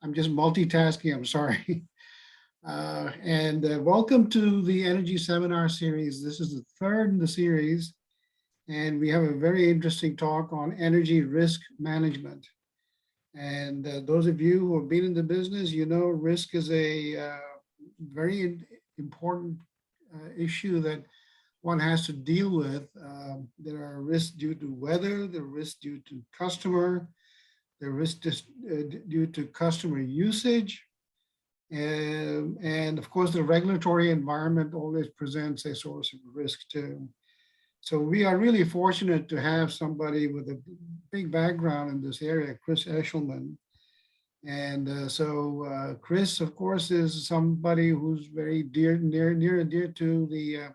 I'm just multitasking, I'm sorry. Welcome to the Energy Seminar Series. This is the third in the series, and we have a very interesting talk on energy risk management. And those of you who have been in the business, you know risk is a very important issue that one has to deal with. There are risks due to weather, there are risks due to customer, there are risks due to customer usage. And of course, the regulatory environment always presents a source of risk too. So we are really fortunate to have somebody with a big background in this area, Chris Eshleman. And Chris, of course, is somebody who's very near and dear to the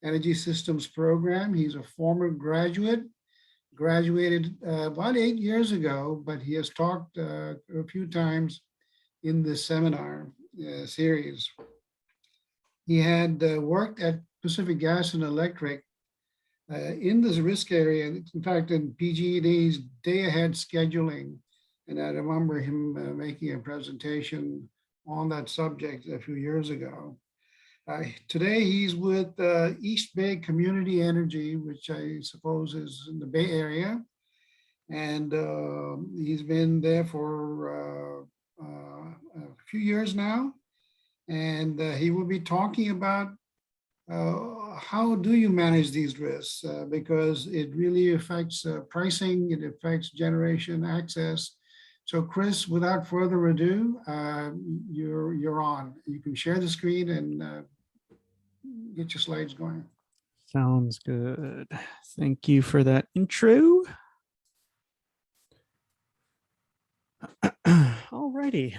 Energy Systems program. He's a former graduated about 8 years ago, but he has talked a few times in this seminar series. He had worked at Pacific Gas and Electric in this risk area, in fact, in PG&E's day-ahead scheduling. And I remember him making a presentation on that subject a few years ago. Today, he's with East Bay Community Energy, which I suppose is in the Bay Area. And he's been there for a few years now. And he will be talking about how do you manage these risks, because it really affects pricing, it affects generation access. So Chris, without further ado, you're on. You can share the screen and get your slides going. Sounds good. Thank you for that intro. Alrighty.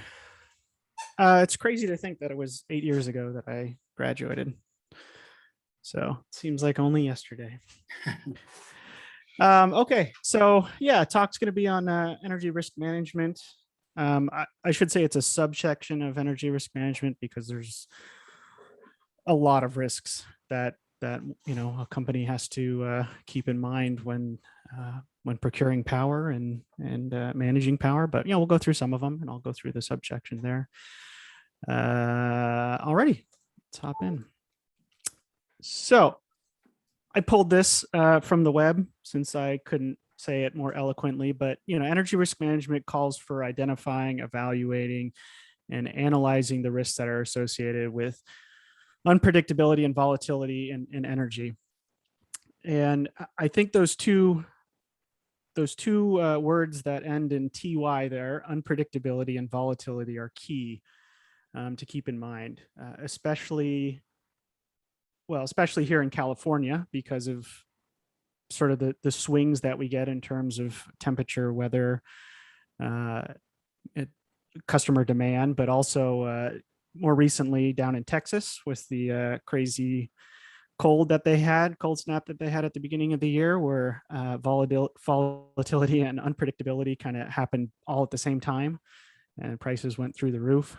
It's crazy to think that it was 8 years ago that I graduated. So it seems like only yesterday. Okay, so yeah, talk's going to be on energy risk management. I should say it's a subsection of energy risk management because there's a lot of risks that a company has to keep in mind when procuring power and managing power. But we'll go through some of them, and I'll go through the subsection there. Alrighty, let's hop in. So I pulled this from the web since I couldn't say it more eloquently, but energy risk management calls for identifying, evaluating, and analyzing the risks that are associated with unpredictability and volatility in energy. And I think those two words that end in TY there, unpredictability and volatility, are key to keep in mind, especially here in California, because of sort of the swings that we get in terms of temperature, weather, customer demand, but also more recently down in Texas with the crazy cold snap that they had at the beginning of the year, where volatility and unpredictability kind of happened all at the same time, and prices went through the roof.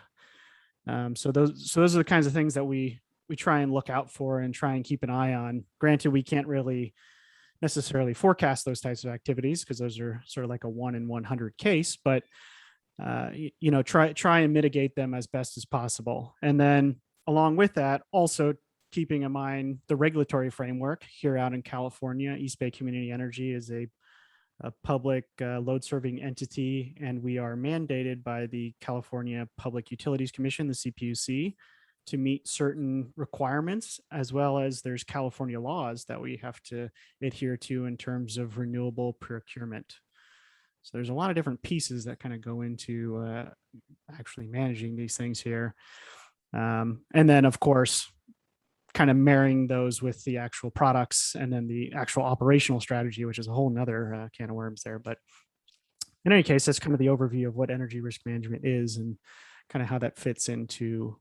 So those are the kinds of things that we try and look out for and try and keep an eye on. Granted, we can't really necessarily forecast those types of activities because those are sort of like a 1 in 100 case, but try and mitigate them as best as possible. And then along with that, also keeping in mind the regulatory framework here out in California. East Bay Community Energy is a public load serving entity, and we are mandated by the California Public Utilities Commission, the CPUC, to meet certain requirements, as well as there's California laws that we have to adhere to in terms of renewable procurement. So there's a lot of different pieces that kind of go into actually managing these things here. And then, of course, kind of marrying those with the actual products and then the actual operational strategy, which is a whole nother can of worms there. But in any case, that's kind of the overview of what energy risk management is and kind of how that fits into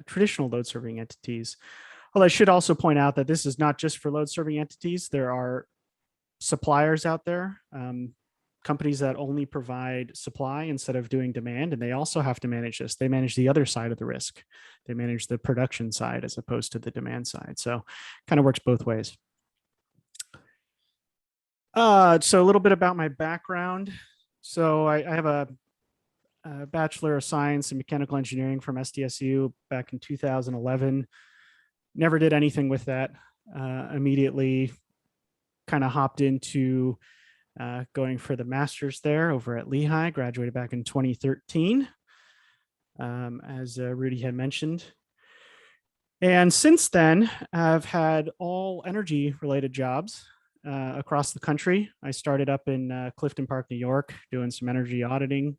traditional load serving entities. Well, I should also point out that this is not just for load serving entities. There are suppliers out there, companies that only provide supply instead of doing demand, and they also have to manage this. They manage the other side of the risk. They manage the production side as opposed to the demand side. So kind of works both ways. So a little bit about my background. So I have a Bachelor of Science in Mechanical Engineering from SDSU back in 2011. Never did anything with that. Immediately kind of hopped into going for the master's there over at Lehigh, graduated back in 2013, as Rudy had mentioned. And since then, I've had all energy related jobs across the country. I started up in Clifton Park, New York, doing some energy auditing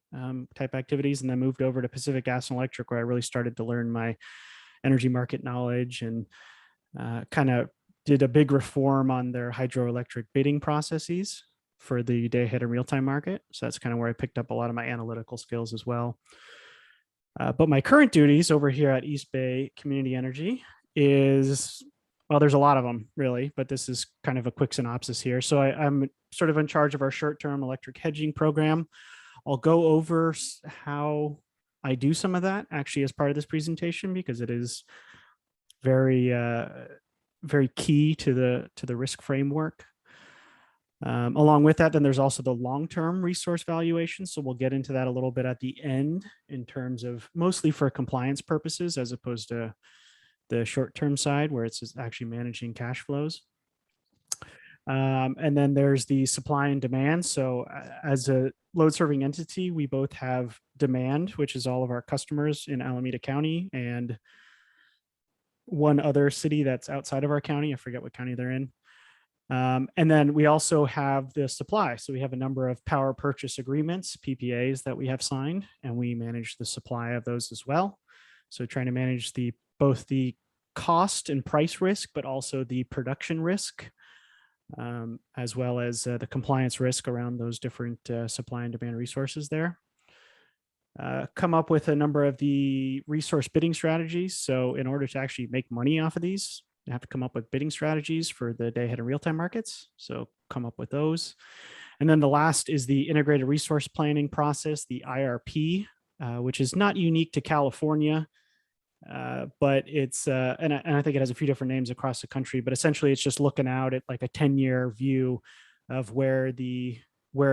type activities, and then moved over to Pacific Gas and Electric, where I really started to learn my energy market knowledge and kind of did a big reform on their hydroelectric bidding processes for the day ahead and real time market. So that's kind of where I picked up a lot of my analytical skills as well. But my current duties over here at East Bay Community Energy is, well, there's a lot of them really, but this is kind of a quick synopsis here. So I'm sort of in charge of our short-term electric hedging program. I'll go over how I do some of that actually as part of this presentation, because it is very, very key to the risk framework. Along with that, then there's also the long-term resource valuation. So we'll get into that a little bit at the end in terms of mostly for compliance purposes, as opposed to the short-term side where it's actually managing cash flows. And then there's the supply and demand. So as a load serving entity, we both have demand, which is all of our customers in Alameda County and one other city that's outside of our county. I forget what county they're in. And then we also have the supply. So we have a number of power purchase agreements, PPAs, that we have signed, and we manage the supply of those as well. So trying to manage both the cost and price risk, but also the production risk, as well as the compliance risk around those different supply and demand resources there. Come up with a number of the resource bidding strategies. So in order to actually make money off of these, you have to come up with bidding strategies for the day ahead and real-time markets. So come up with those. And then the last is the integrated resource planning process, the IRP, which is not unique to California, but it's, and I think it has a few different names across the country, but essentially it's just looking out at like a 10-year view of where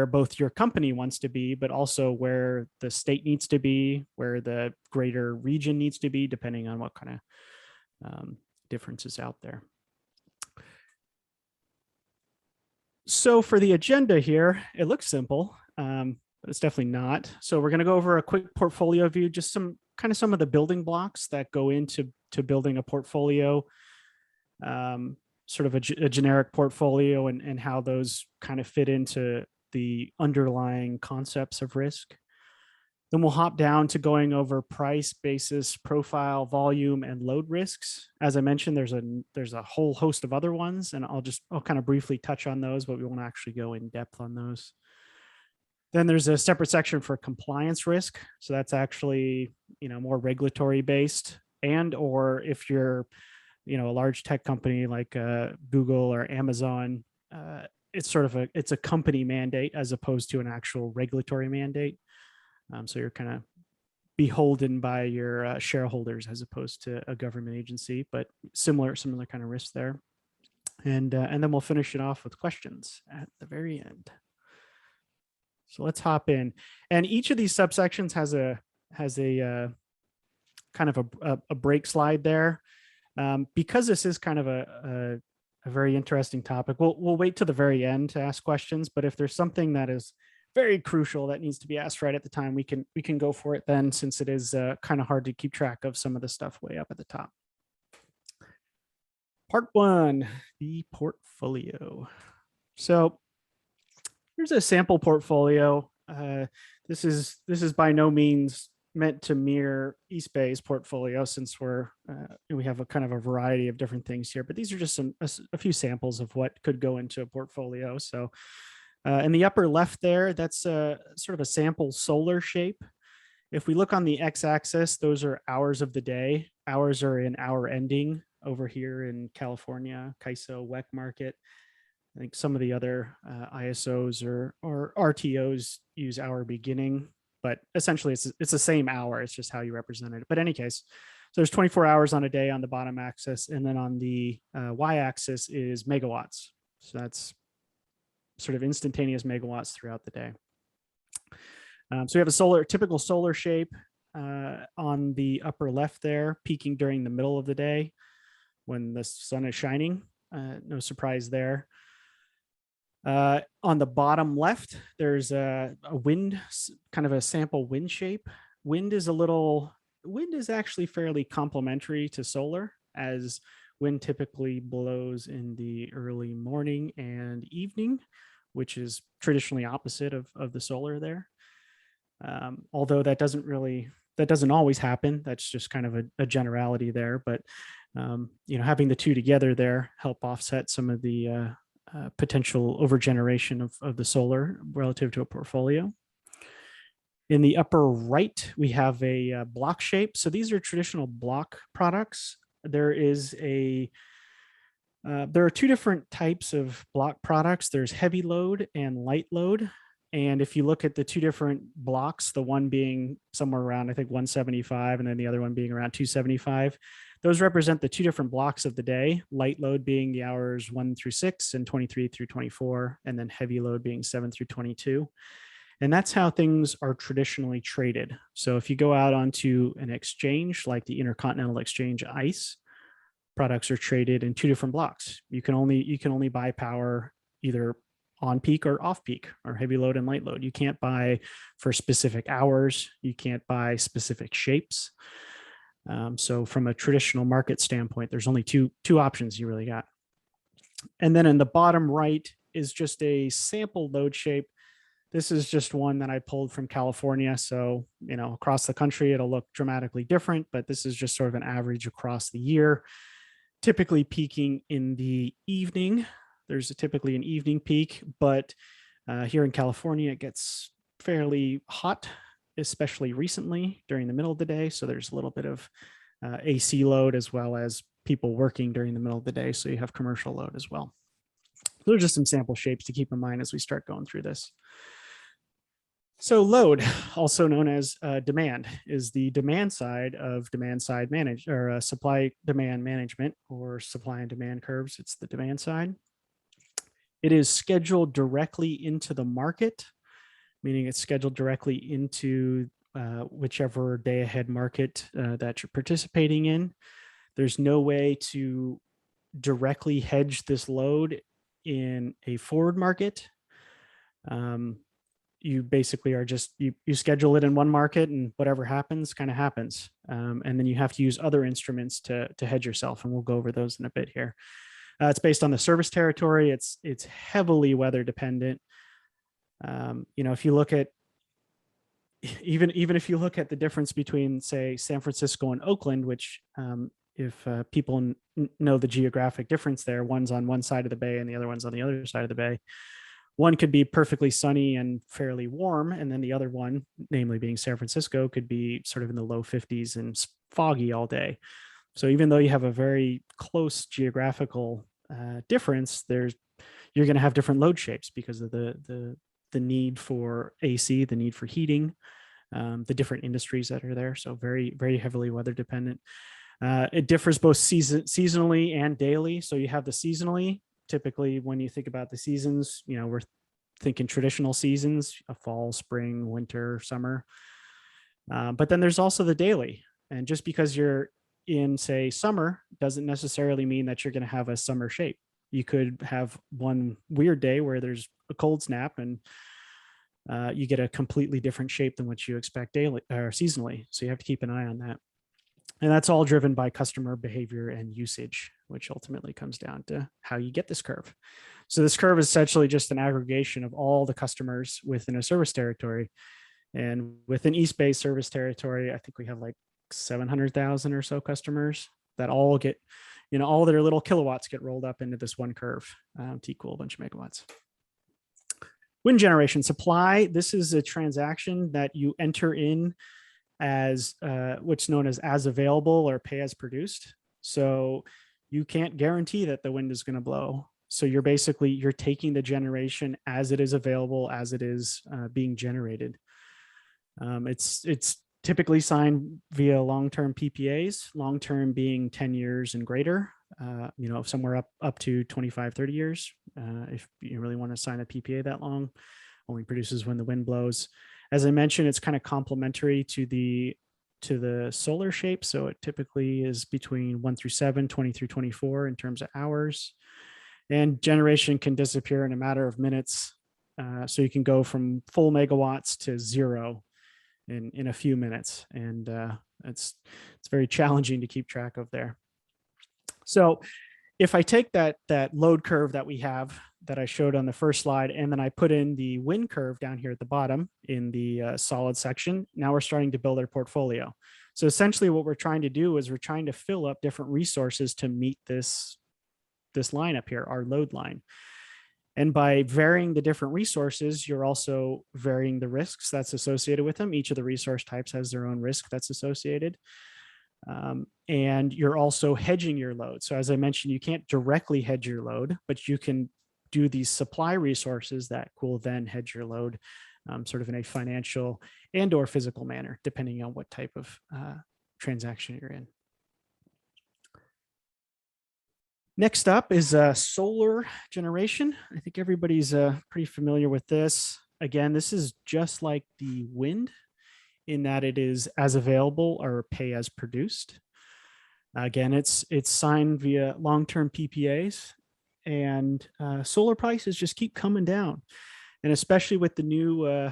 both your company wants to be, but also where the state needs to be, where the greater region needs to be, depending on what kind of differences out there. So for the agenda here, it looks simple, but it's definitely not. So we're going to go over a quick portfolio view, just some of the building blocks that go into building a portfolio, sort of a generic portfolio, and how those kind of fit into the underlying concepts of risk. Then we'll hop down to going over price, basis, profile, volume, and load risks. As I mentioned, there's a whole host of other ones, and I'll kind of briefly touch on those, but we won't actually go in depth on those. Then there's a separate section for compliance risk. So that's actually, more regulatory based, and or if you're, a large tech company like Google or Amazon, it's it's a company mandate as opposed to an actual regulatory mandate. So you're kind of beholden by your shareholders as opposed to a government agency, but similar kind of risks there. And then we'll finish it off with questions at the very end. So let's hop in. And each of these subsections has a kind of a break slide there. Because this is kind of a very interesting topic, we'll wait to the very end to ask questions. But if there's something that is very crucial that needs to be asked right at the time, we can go for it then, since it is kind of hard to keep track of some of the stuff way up at the top. Part 1, the portfolio. So here's a sample portfolio. This is by no means meant to mirror East Bay's portfolio, since we have a kind of a variety of different things here, but these are just a few samples of what could go into a portfolio. So in the upper left there, that's sort of a sample solar shape. If we look on the x-axis, those are hours of the day. Hours are in hour ending over here in California, CAISO, WEC market. I think some of the other ISOs or RTOs use hour beginning, but essentially it's the same hour. It's just how you represent it. But in any case, so there's 24 hours on a day on the bottom axis, and then on the y-axis is megawatts. So that's sort of instantaneous megawatts throughout the day. So we have typical solar shape on the upper left there, peaking during the middle of the day when the sun is shining. No surprise there. On the bottom left, there's a wind, kind of a sample wind shape. Wind is actually fairly complementary to solar, as wind typically blows in the early morning and evening, which is traditionally opposite of the solar there. Although that doesn't always happen. That's just kind of a generality there. But having the two together there help offset some of the potential overgeneration of the solar relative to a portfolio. In the upper right, we have a block shape. So these are traditional block products. There are two different types of block products. There's heavy load and light load. And if you look at the two different blocks, the one being somewhere around, I think 175, and then the other one being around 275, those represent the two different blocks of the day, light load being the hours 1 through 6 and 23 through 24, and then heavy load being 7 through 22. And that's how things are traditionally traded. So if you go out onto an exchange like the Intercontinental Exchange ICE, products are traded in two different blocks. You can only buy power either on peak or off peak, or heavy load and light load. You can't buy for specific hours. You can't buy specific shapes. So from a traditional market standpoint, there's only two options you really got. And then in the bottom right is just a sample load shape. This is just one that I pulled from California. So, across the country, it'll look dramatically different, but this is just sort of an average across the year, typically peaking in the evening. There's typically an evening peak, but here in California, it gets fairly hot, especially recently during the middle of the day. So there's a little bit of AC load as well as people working during the middle of the day. So you have commercial load as well. Those are just some sample shapes to keep in mind as we start going through this. So load, also known as demand, is the demand side of supply demand management, or supply and demand curves. It's the demand side. It is scheduled directly into the market, meaning it's scheduled directly into whichever day ahead market that you're participating in. There's no way to directly hedge this load in a forward market. You basically are just, you schedule it in one market, and whatever happens kind of happens. And then you have to use other instruments to hedge yourself. And we'll go over those in a bit here. It's based on the service territory. It's heavily weather dependent. If you look at, even if you look at the difference between, say, San Francisco and Oakland, which if people know the geographic difference there, one's on one side of the bay and the other one's on the other side of the bay. One could be perfectly sunny and fairly warm, and then the other one, namely being San Francisco, could be sort of in the low 50s and foggy all day. So even though you have a very close geographical difference, you're going to have different load shapes because of the need for AC, the need for heating, the different industries that are there. So very, very heavily weather dependent. It differs both seasonally and daily. So you have the seasonally. Typically, when you think about the seasons, we're thinking traditional seasons: a fall, spring, winter, summer. But then there's also the daily. And just because you're in, say, summer doesn't necessarily mean that you're going to have a summer shape. You could have one weird day where there's a cold snap and you get a completely different shape than what you expect daily or seasonally. So you have to keep an eye on that. And that's all driven by customer behavior and usage, which ultimately comes down to how you get this curve. So this curve is essentially just an aggregation of all the customers within a service territory. And within East Bay service territory, I think we have like 700,000 or so customers that all get, all their little kilowatts get rolled up into this one curve to equal a bunch of megawatts. Wind generation supply. This is a transaction that you enter in as what's known as available or pay as produced. So you can't guarantee that the wind is going to blow. So you're taking the generation as it is available, as it is being generated. It's typically signed via long-term PPAs, long-term being 10 years and greater, somewhere up to 25, 30 years. If you really want to sign a PPA that long, only produces when the wind blows. As I mentioned, it's kind of complementary to the solar shape. So it typically is between 1 through 7, 20 through 24 in terms of hours. And generation can disappear in a matter of minutes. So you can go from full megawatts to zero in a few minutes. And it's very challenging to keep track of there. So if I take that load curve that we have that I showed on the first slide, and then I put in the wind curve down here at the bottom in the solid section, now we're starting to build our portfolio. So essentially what we're trying to do is we're trying to fill up different resources to meet this line up here, our load line. And by varying the different resources, you're also varying the risks that's associated with them. Each of the resource types has their own risk that's associated. And you're also hedging your load. So as I mentioned, you can't directly hedge your load, but you can do these supply resources that will then hedge your load sort of in a financial and or physical manner, depending on what type of transaction you're in. Next up is solar generation. I think everybody's pretty familiar with this. Again, this is just like the wind in that it is as available or pay as produced. Again, it's signed via long-term PPAs, and solar prices just keep coming down. And especially with the new,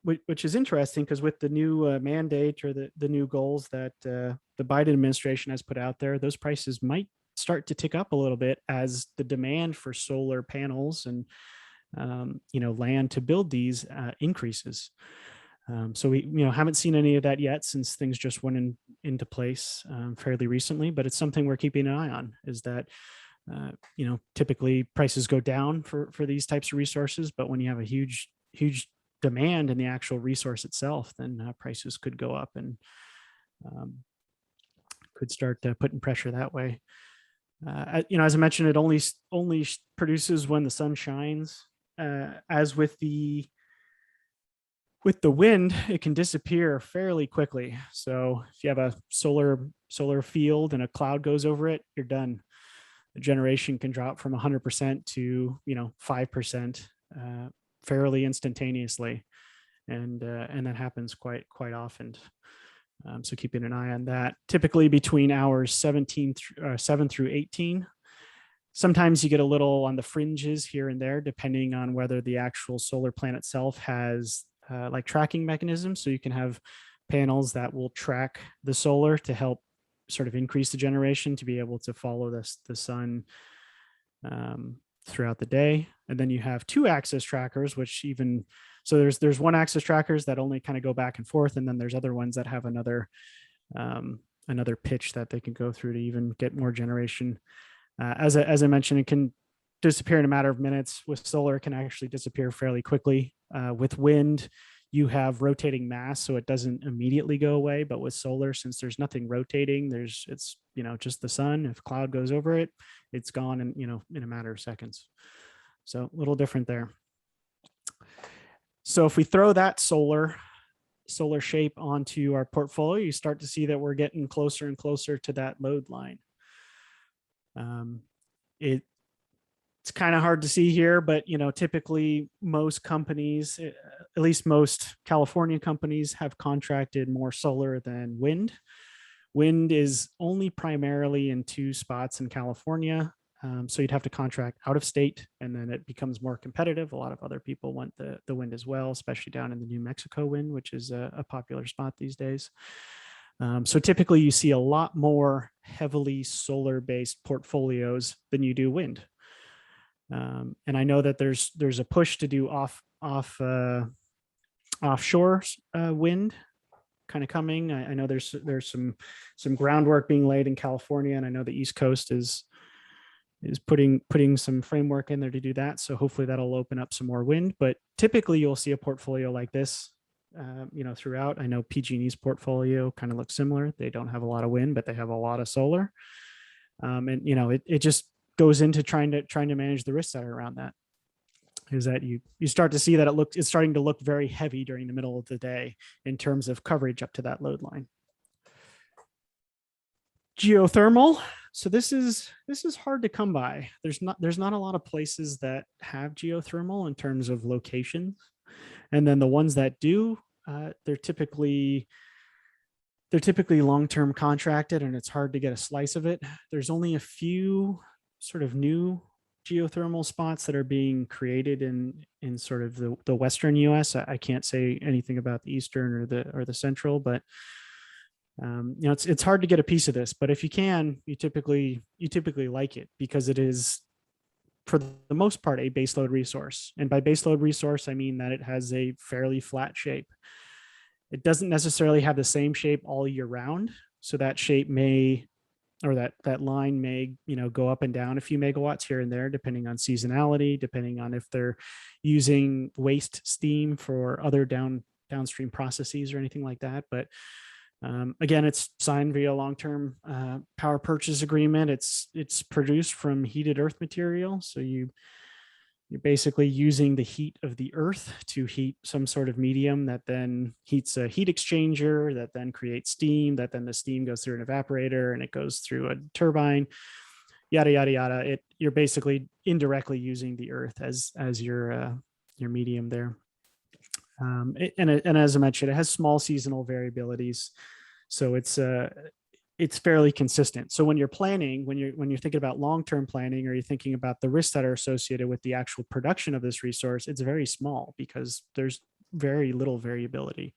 which is interesting because with the new mandate or the new goals that the Biden administration has put out there, those prices might start to tick up a little bit as the demand for solar panels and land to build these increases. So we haven't seen any of that yet since things just went into place fairly recently, but it's something we're keeping an eye on. Is that typically prices go down for these types of resources, but when you have a huge demand in the actual resource itself, then prices could go up and could start putting pressure that way. As I mentioned, it only produces when the sun shines. As with the wind, it can disappear fairly quickly. So if you have a solar field and a cloud goes over it, you're done. The generation can drop from 100% to 5% fairly instantaneously, and that happens quite often. So keeping an eye on that. Typically between hours 7 through 18. Sometimes you get a little on the fringes here and there, depending on whether the actual solar plant itself has like tracking mechanisms. So you can have panels that will track the solar to help sort of increase the generation to be able to follow the sun throughout the day. And then you have 2-axis trackers, which so there's 1-axis trackers that only kind of go back and forth. And then there's other ones that have another pitch that they can go through to even get more generation. As I mentioned, it can disappear in a matter of minutes. With solar, it can actually disappear fairly quickly. With wind, you have rotating mass, so it doesn't immediately go away. But with solar, since there's nothing rotating, it's just the sun. If a cloud goes over it, it's gone in a matter of seconds. So a little different there. So if we throw that solar shape onto our portfolio, you start to see that we're getting closer and closer to that load line. It's kind of hard to see here, but typically most companies, at least most California companies, have contracted more solar than wind. Wind is only primarily in 2 spots in California. So you'd have to contract out of state, and then it becomes more competitive. A lot of other people want the wind as well, especially down in the New Mexico wind, which is a popular spot these days. So typically you see a lot more heavily solar-based portfolios than you do wind. And I know that there's a push to do offshore wind kind of coming. I know there's some groundwork being laid in California, and I know the East Coast is putting some framework in there to do that. So hopefully that'll open up some more wind. But typically you'll see a portfolio like this, throughout. I know PG&E's portfolio kind of looks similar. They don't have a lot of wind, but they have a lot of solar. And it just goes into trying to manage the risks that are around that. Is that you start to see that it's starting to look very heavy during the middle of the day in terms of coverage up to that load line. Geothermal. So this is hard to come by. There's not a lot of places that have geothermal in terms of locations. And then the ones that do, they're typically long-term contracted, and it's hard to get a slice of it. There's only a few sort of new geothermal spots that are being created in sort of the Western US. I can't say anything about the Eastern or the Central, but it's hard to get a piece of this. But if you can, you typically like it, because it is, for the most part, a baseload resource. And by baseload resource, I mean that it has a fairly flat shape. It doesn't necessarily have the same shape all year round. So that shape may, or that line may, go up and down a few megawatts here and there, depending on seasonality, depending on if they're using waste steam for other downstream processes or anything like that. But again, it's signed via long-term power purchase agreement. It's produced from heated earth material. So you're basically using the heat of the earth to heat some sort of medium that then heats a heat exchanger that then creates steam, that then the steam goes through an evaporator and it goes through a turbine, yada, yada, yada. You're basically indirectly using the earth as your medium there. And as I mentioned, it has small seasonal variabilities. So it's fairly consistent. So when you're planning, when you're thinking about long-term planning, or you're thinking about the risks that are associated with the actual production of this resource, it's very small because there's very little variability.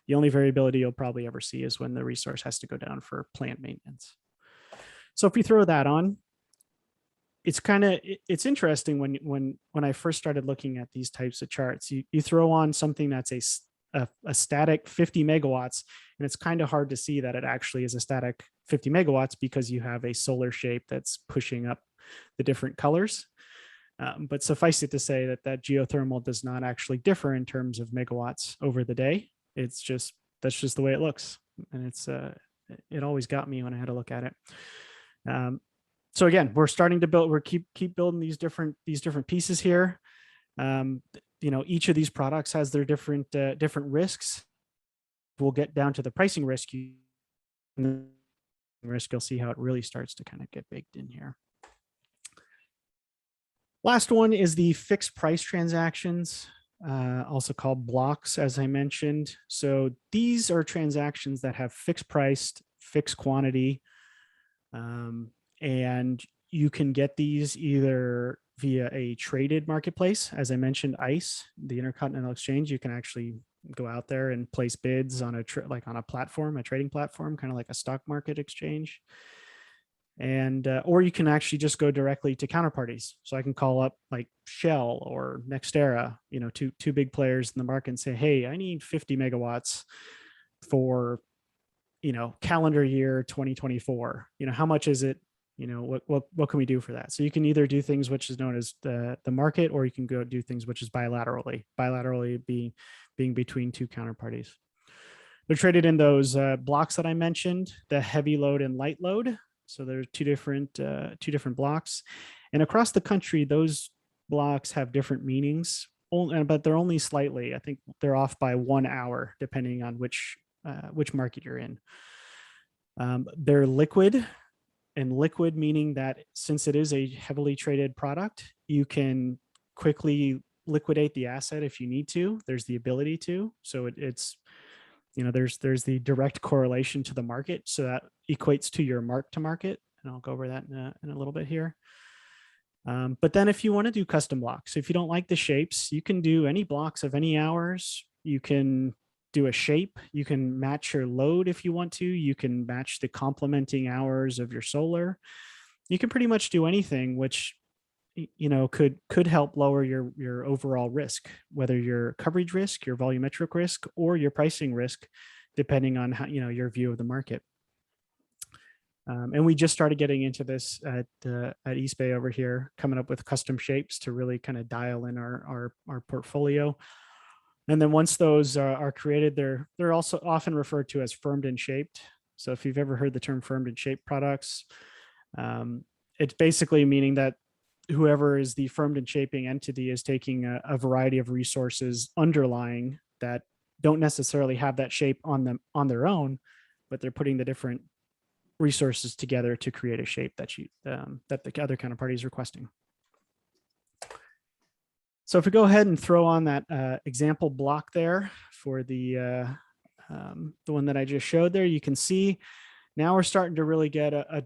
The only variability you'll probably ever see is when the resource has to go down for plant maintenance. So if you throw that on, it's interesting when I first started looking at these types of charts. You throw on something that's a static 50 megawatts, and it's kind of hard to see that it actually is a static 50 megawatts because you have a solar shape that's pushing up the different colors. But suffice it to say that geothermal does not actually differ in terms of megawatts over the day. That's just the way it looks, and it always got me when I had to look at it. So again, we're starting to build. We're keep building these different pieces here. Each of these products has their different risks. We'll get down to the pricing risk. You'll see how it really starts to kind of get baked in here. Last one is the fixed price transactions, also called blocks, as I mentioned. So these are transactions that have fixed priced, fixed quantity, and you can get these either via a traded marketplace. As I mentioned, ICE, the Intercontinental Exchange, you can actually go out there and place bids on on a platform, a trading platform, kind of like a stock market exchange. And or you can actually just go directly to counterparties. So I can call up like Shell or NextEra, two big players in the market, and say, hey, I need 50 megawatts for calendar year 2024. How much is it? What can we do for that? So you can either do things which is known as the market, or you can go do things which is bilaterally being between two counterparties. They're traded in those blocks that I mentioned, the heavy load and light load. So there's two different blocks, and across the country, those blocks have different meanings, but they're only slightly. I think they're off by 1 hour, depending on which market you're in. They're liquid. And liquid meaning that since it is a heavily traded product, you can quickly liquidate the asset if you need to. There's the ability to. So it's there's the direct correlation to the market. So that equates to your mark to market. And I'll go over that in a little bit here. But then if you want to do custom blocks, if you don't like the shapes, you can do any blocks of any hours. You can do a shape. You can match your load if you want to. You can match the complementing hours of your solar. You can pretty much do anything which could help lower your overall risk, whether your coverage risk, your volumetric risk, or your pricing risk, depending on how your view of the market. And we just started getting into this at ESE over here, coming up with custom shapes to really kind of dial in our portfolio. And then once those are created, they're also often referred to as firmed and shaped. So if you've ever heard the term firmed and shaped products, it's basically meaning that whoever is the firmed and shaping entity is taking a variety of resources underlying that don't necessarily have that shape on their own, but they're putting the different resources together to create a shape that the other counterparty is requesting. So if we go ahead and throw on that example block there for the one that I just showed there, you can see now we're starting to really get a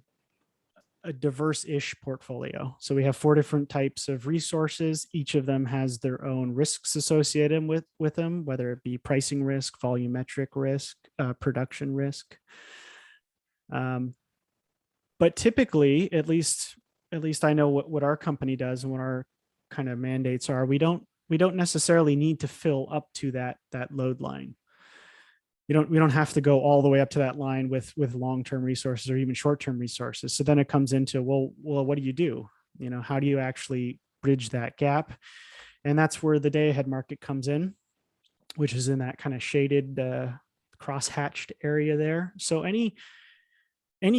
diverse-ish portfolio. So we have 4 different types of resources. Each of them has their own risks associated with them, whether it be pricing risk, volumetric risk, production risk. But typically, at least I know what our company does and what our kind of mandates are. We don't necessarily need to fill up to that load line. We don't have to go all the way up to that line with long-term resources or even short-term resources. So then it comes into, well, what do you do? How do you actually bridge that gap? And that's where the day-ahead market comes in, which is in that kind of shaded cross-hatched area there. So any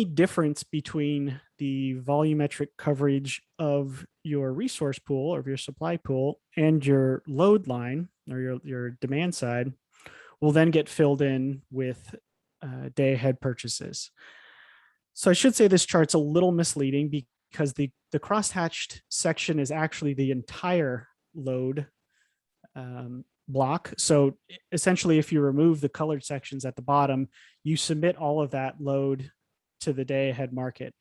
difference between the volumetric coverage of your resource pool or your supply pool and your load line or your demand side will then get filled in with day ahead purchases. So I should say this chart's a little misleading because the crosshatched section is actually the entire load block. So essentially, if you remove the colored sections at the bottom, you submit all of that load to the day ahead market.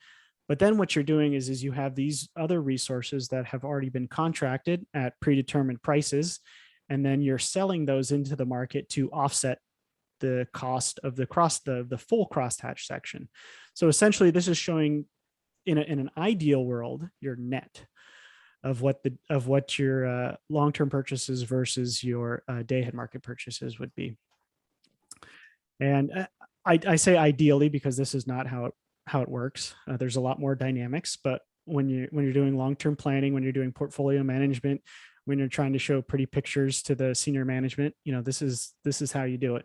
But then what you're doing is you have these other resources that have already been contracted at predetermined prices, and then you're selling those into the market to offset the cost of the full crosshatch section. So essentially, this is showing in an ideal world your net of what your long-term purchases versus your day-ahead market purchases would be. And I say ideally because this is not how it works. There's a lot more dynamics, but when you're doing long-term planning, when you're doing portfolio management, when you're trying to show pretty pictures to the senior management, this is how you do it.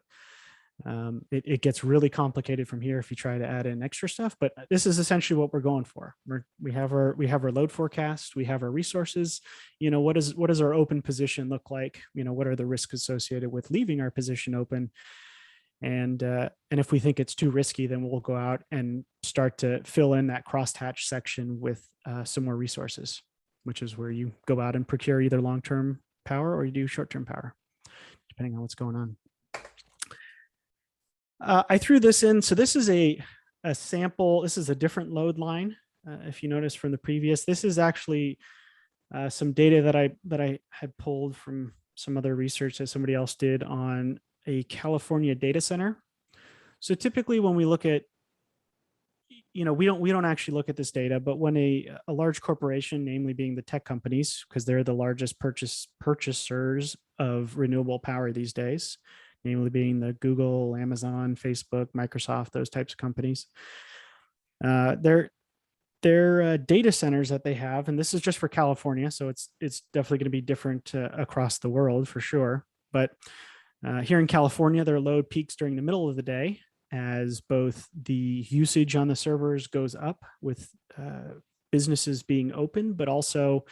It gets really complicated from here if you try to add in extra stuff, but this is essentially what we're going for. We have our load forecast, we have our resources. What does our open position look like? What are the risks associated with leaving our position open? And if we think it's too risky, then we'll go out and start to fill in that crosshatch section with some more resources, which is where you go out and procure either long-term power or you do short-term power, depending on what's going on. I threw this in. So this is a sample. This is a different load line. If you notice from the previous, this is actually some data that I had pulled from some other research that somebody else did on a California data center. So typically when we look at, we don't actually look at this data, but when a large corporation, namely being the tech companies, because they're the largest purchasers of renewable power these days, namely being the Google, Amazon, Facebook, Microsoft, those types of companies. Their data centers that they have, and this is just for California, so it's definitely going to be different across the world for sure. But here in California, their load peaks during the middle of the day as both the usage on the servers goes up with businesses being open, but also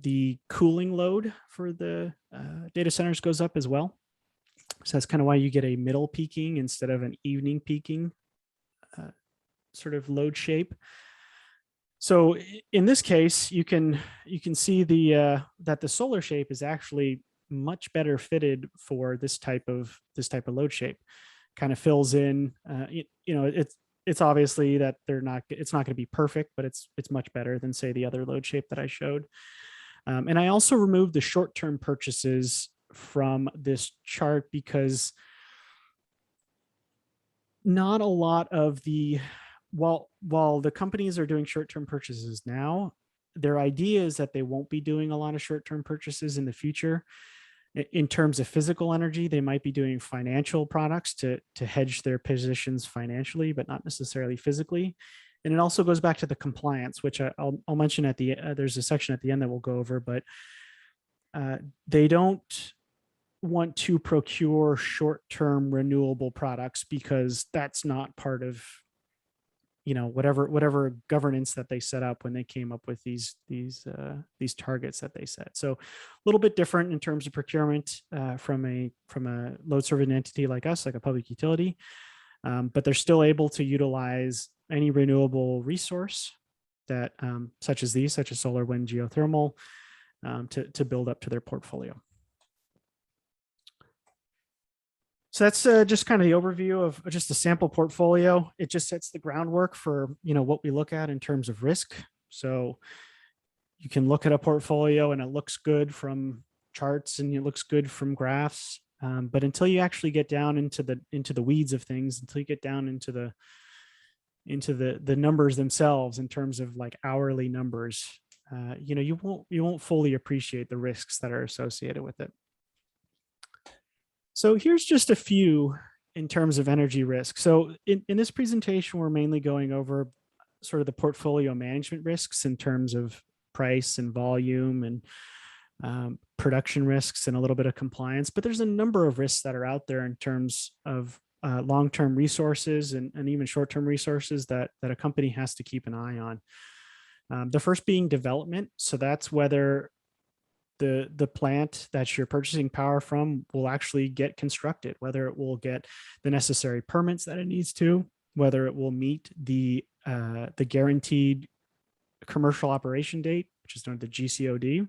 the cooling load for the data centers goes up as well. So that's kind of why you get a middle peaking instead of an evening peaking sort of load shape. So in this case, you can see that the solar shape is actually much better fitted for this type of load shape. Kind of fills in. It's obviously that it's not going to be perfect, but it's much better than say the other load shape that I showed. And I also removed the short-term purchases from this chart because not a lot of while the companies are doing short-term purchases now, their idea is that they won't be doing a lot of short-term purchases in the future. In terms of physical energy, they might be doing financial products to hedge their positions financially, but not necessarily physically. And it also goes back to the compliance, which I'll mention at the there's a section at the end that we'll go over, but they don't want to procure short-term renewable products because that's not part of whatever governance that they set up when they came up with these targets that they set. So a little bit different in terms of procurement from a load serving entity like us, like a public utility, but they're still able to utilize any renewable resource that such as solar, wind, geothermal, to build up to their portfolio. So that's just kind of the overview of just a sample portfolio. It just sets the groundwork for, what we look at in terms of risk. So you can look at a portfolio and it looks good from charts and it looks good from graphs. But until you actually get down into the weeds of things, until you get down into the numbers themselves in terms of like hourly numbers, you won't fully appreciate the risks that are associated with it. So here's just a few in terms of energy risk. So in this presentation, we're mainly going over sort of the portfolio management risks in terms of price and volume and production risks and a little bit of compliance. But there's a number of risks that are out there in terms of long-term resources and even short-term resources that a company has to keep an eye on. The first being development. So that's whether the plant that you're purchasing power from will actually get constructed, whether it will get the necessary permits that it needs to, whether it will meet the guaranteed commercial operation date, which is known as the GCOD,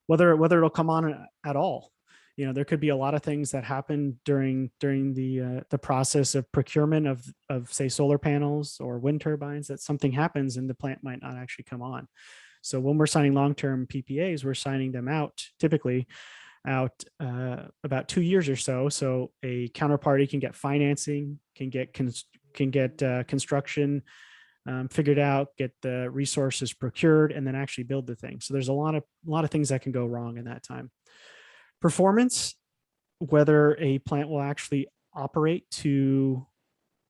whether it'll come on at all. There could be a lot of things that happen during the process of procurement of say solar panels or wind turbines, that something happens and the plant might not actually come on. So when we're signing long-term PPAs, we're signing them typically out about 2 years or so. So a counterparty can get financing, can get construction figured out, get the resources procured, and then actually build the thing. So there's a lot of things that can go wrong in that time. Performance, whether a plant will actually operate to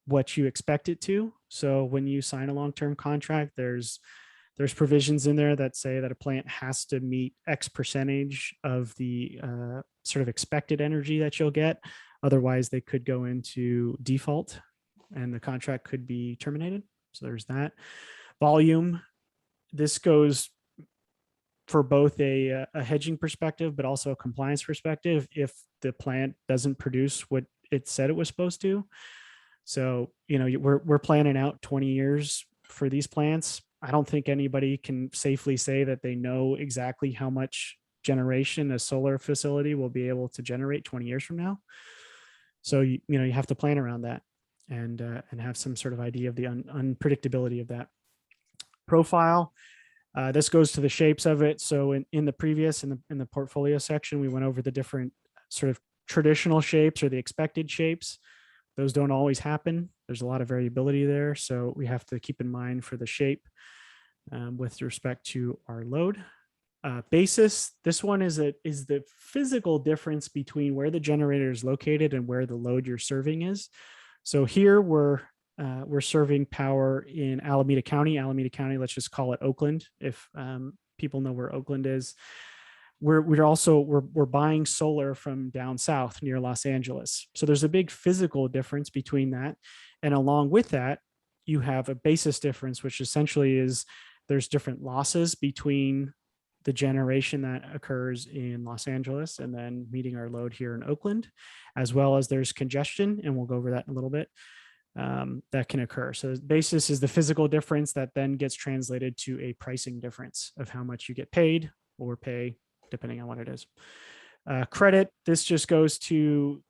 what you expect it to. So when you sign a long-term contract, there's provisions in there that say that a plant has to meet X percentage of the sort of expected energy that you'll get. Otherwise, they could go into default and the contract could be terminated. So there's that. Volume, this goes for both a hedging perspective, but also a compliance perspective if the plant doesn't produce what it said it was supposed to. So, we're planning out 20 years for these plants. I don't think anybody can safely say that they know exactly how much generation a solar facility will be able to generate 20 years from now. So, you have to plan around that and have some sort of idea of the unpredictability of that. Profile, this goes to the shapes of it. So in the previous, in the portfolio section, we went over the different sort of traditional shapes or the expected shapes. Those don't always happen. There's a lot of variability there. So we have to keep in mind for the shape with respect to our load. Basis, this one is the physical difference between where the generator is located and where the load you're serving is. So here we're serving power in Alameda County. Alameda County, let's just call it Oakland, if people know where Oakland is. We're buying solar from down south near Los Angeles. So there's a big physical difference between that. And along with that, you have a basis difference, which essentially is there's different losses between the generation that occurs in Los Angeles and then meeting our load here in Oakland, as well as there's congestion, and we'll go over that in a little bit, that can occur. So basis is the physical difference that then gets translated to a pricing difference of how much you get paid or pay, depending on what it is. Credit, this just goes to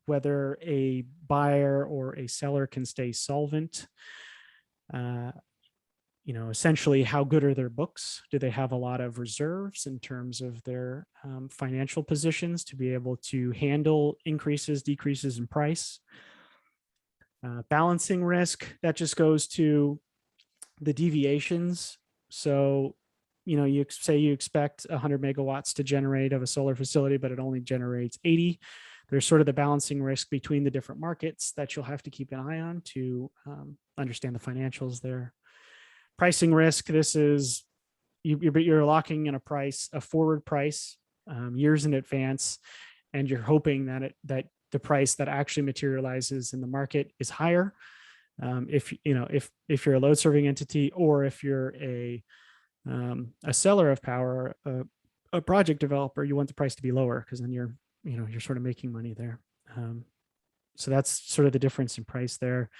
whether a buyer or a seller can stay solvent. Essentially, how good are their books? Do they have a lot of reserves in terms of their financial positions to be able to handle increases, decreases in price? Balancing risk, that just goes to the deviations. So, you say you expect 100 megawatts to generate of a solar facility, but it only generates 80. There's sort of the balancing risk between the different markets that you'll have to keep an eye on to understand the financials there. Pricing risk, this is you're locking in a forward price years in advance, and you're hoping that the price that actually materializes in the market is higher. If you're a load serving entity, or if you're a seller of power, a project developer, you want the price to be lower because then you're sort of making money there. So that's sort of the difference in price there.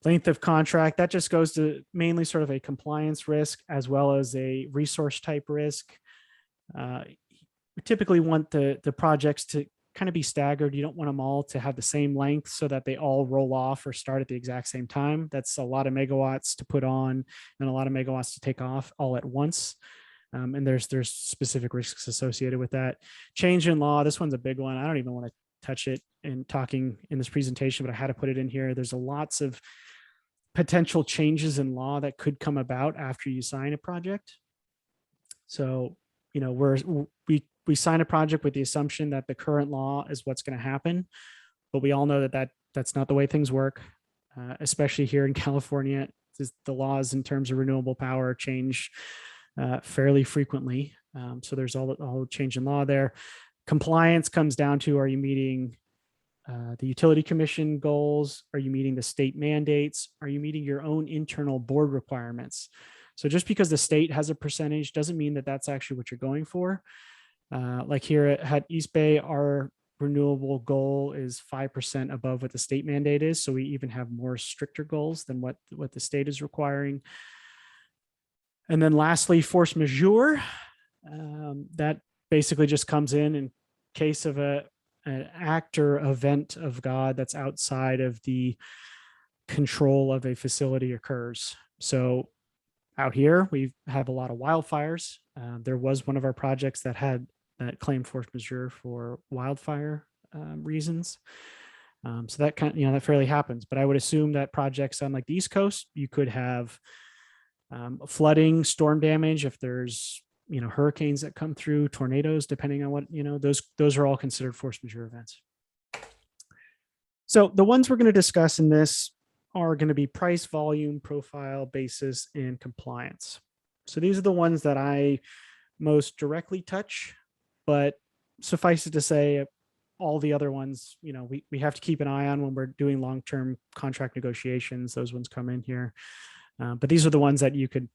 Length of contract, that just goes to mainly sort of a compliance risk as well as a resource type risk. We typically want the projects to kind of be staggered. You don't want them all to have the same length so that they all roll off or start at the exact same time. That's a lot of megawatts to put on and a lot of megawatts to take off all at once. And there's specific risks associated with that. Change in law, this one's a big one. I don't even want to touch it in talking in this presentation, but I had to put it in here. There's lots of potential changes in law that could come about after you sign a project. So, you know, we sign a project with the assumption that the current law is what's going to happen, but we all know that that's not the way things work, especially here in California. The laws in terms of renewable power change fairly frequently. So there's all change in law there. Compliance comes down to, are you meeting the utility commission goals? Are you meeting the state mandates? Are you meeting your own internal board requirements? So just because the state has a percentage doesn't mean that that's actually what you're going for. Like here at East Bay, our renewable goal is 5% above what the state mandate is. So we even have more stricter goals than what the state is requiring. And then lastly, force majeure. That basically just comes in case of an act or event of God that's outside of the control of a facility occurs. So out here, we have a lot of wildfires. There was one of our projects that claimed force majeure for wildfire reasons. So that that fairly happens. But I would assume that projects on like the East Coast, you could have flooding, storm damage. If there's hurricanes that come through, tornadoes, depending on what those are all considered force majeure events. So the ones we're going to discuss in this are going to be price, volume, profile, basis, and compliance. So these are the ones that I most directly touch, but suffice it to say, all the other ones, we have to keep an eye on when we're doing long-term contract negotiations. Those ones come in here. But these are the ones that you could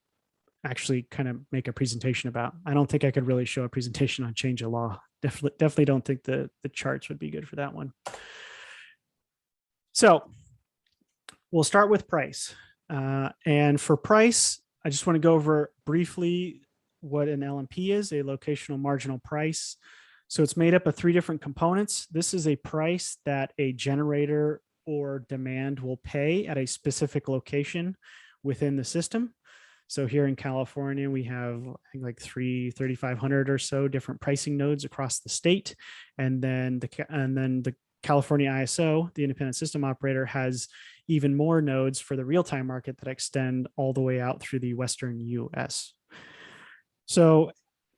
actually kind of make a presentation about. I don't think I could really show a presentation on change of law. Definitely don't think the charts would be good for that one. So we'll start with price. And for price, I just want to go over briefly what an LMP is, a locational marginal price. So it's made up of 3 different components. This is a price that a generator or demand will pay at a specific location within the system. So here in California, we have, I think, like 3,500 or so different pricing nodes across the state. And then the California ISO, the independent system operator, has even more nodes for the real-time market that extend all the way out through the Western US. So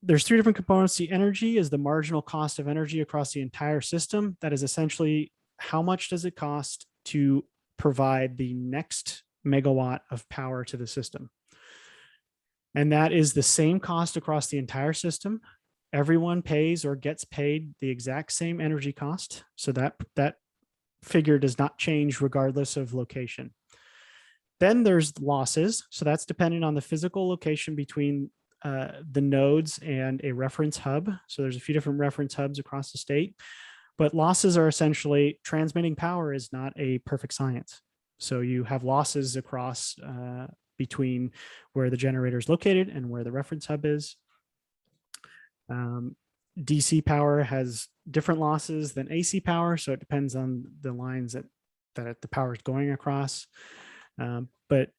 there's 3 different components. The energy is the marginal cost of energy across the entire system. That is essentially how much does it cost to provide the next megawatt of power to the system. And that is the same cost across the entire system. Everyone pays or gets paid the exact same energy cost. So that figure does not change regardless of location. Then there's losses. So that's dependent on the physical location between the nodes and a reference hub. So there's a few different reference hubs across the state, but losses are essentially, transmitting power is not a perfect science. So you have losses across between where the generator is located and where the reference hub is. DC power has different losses than AC power, so it depends on the lines that the power is going across. But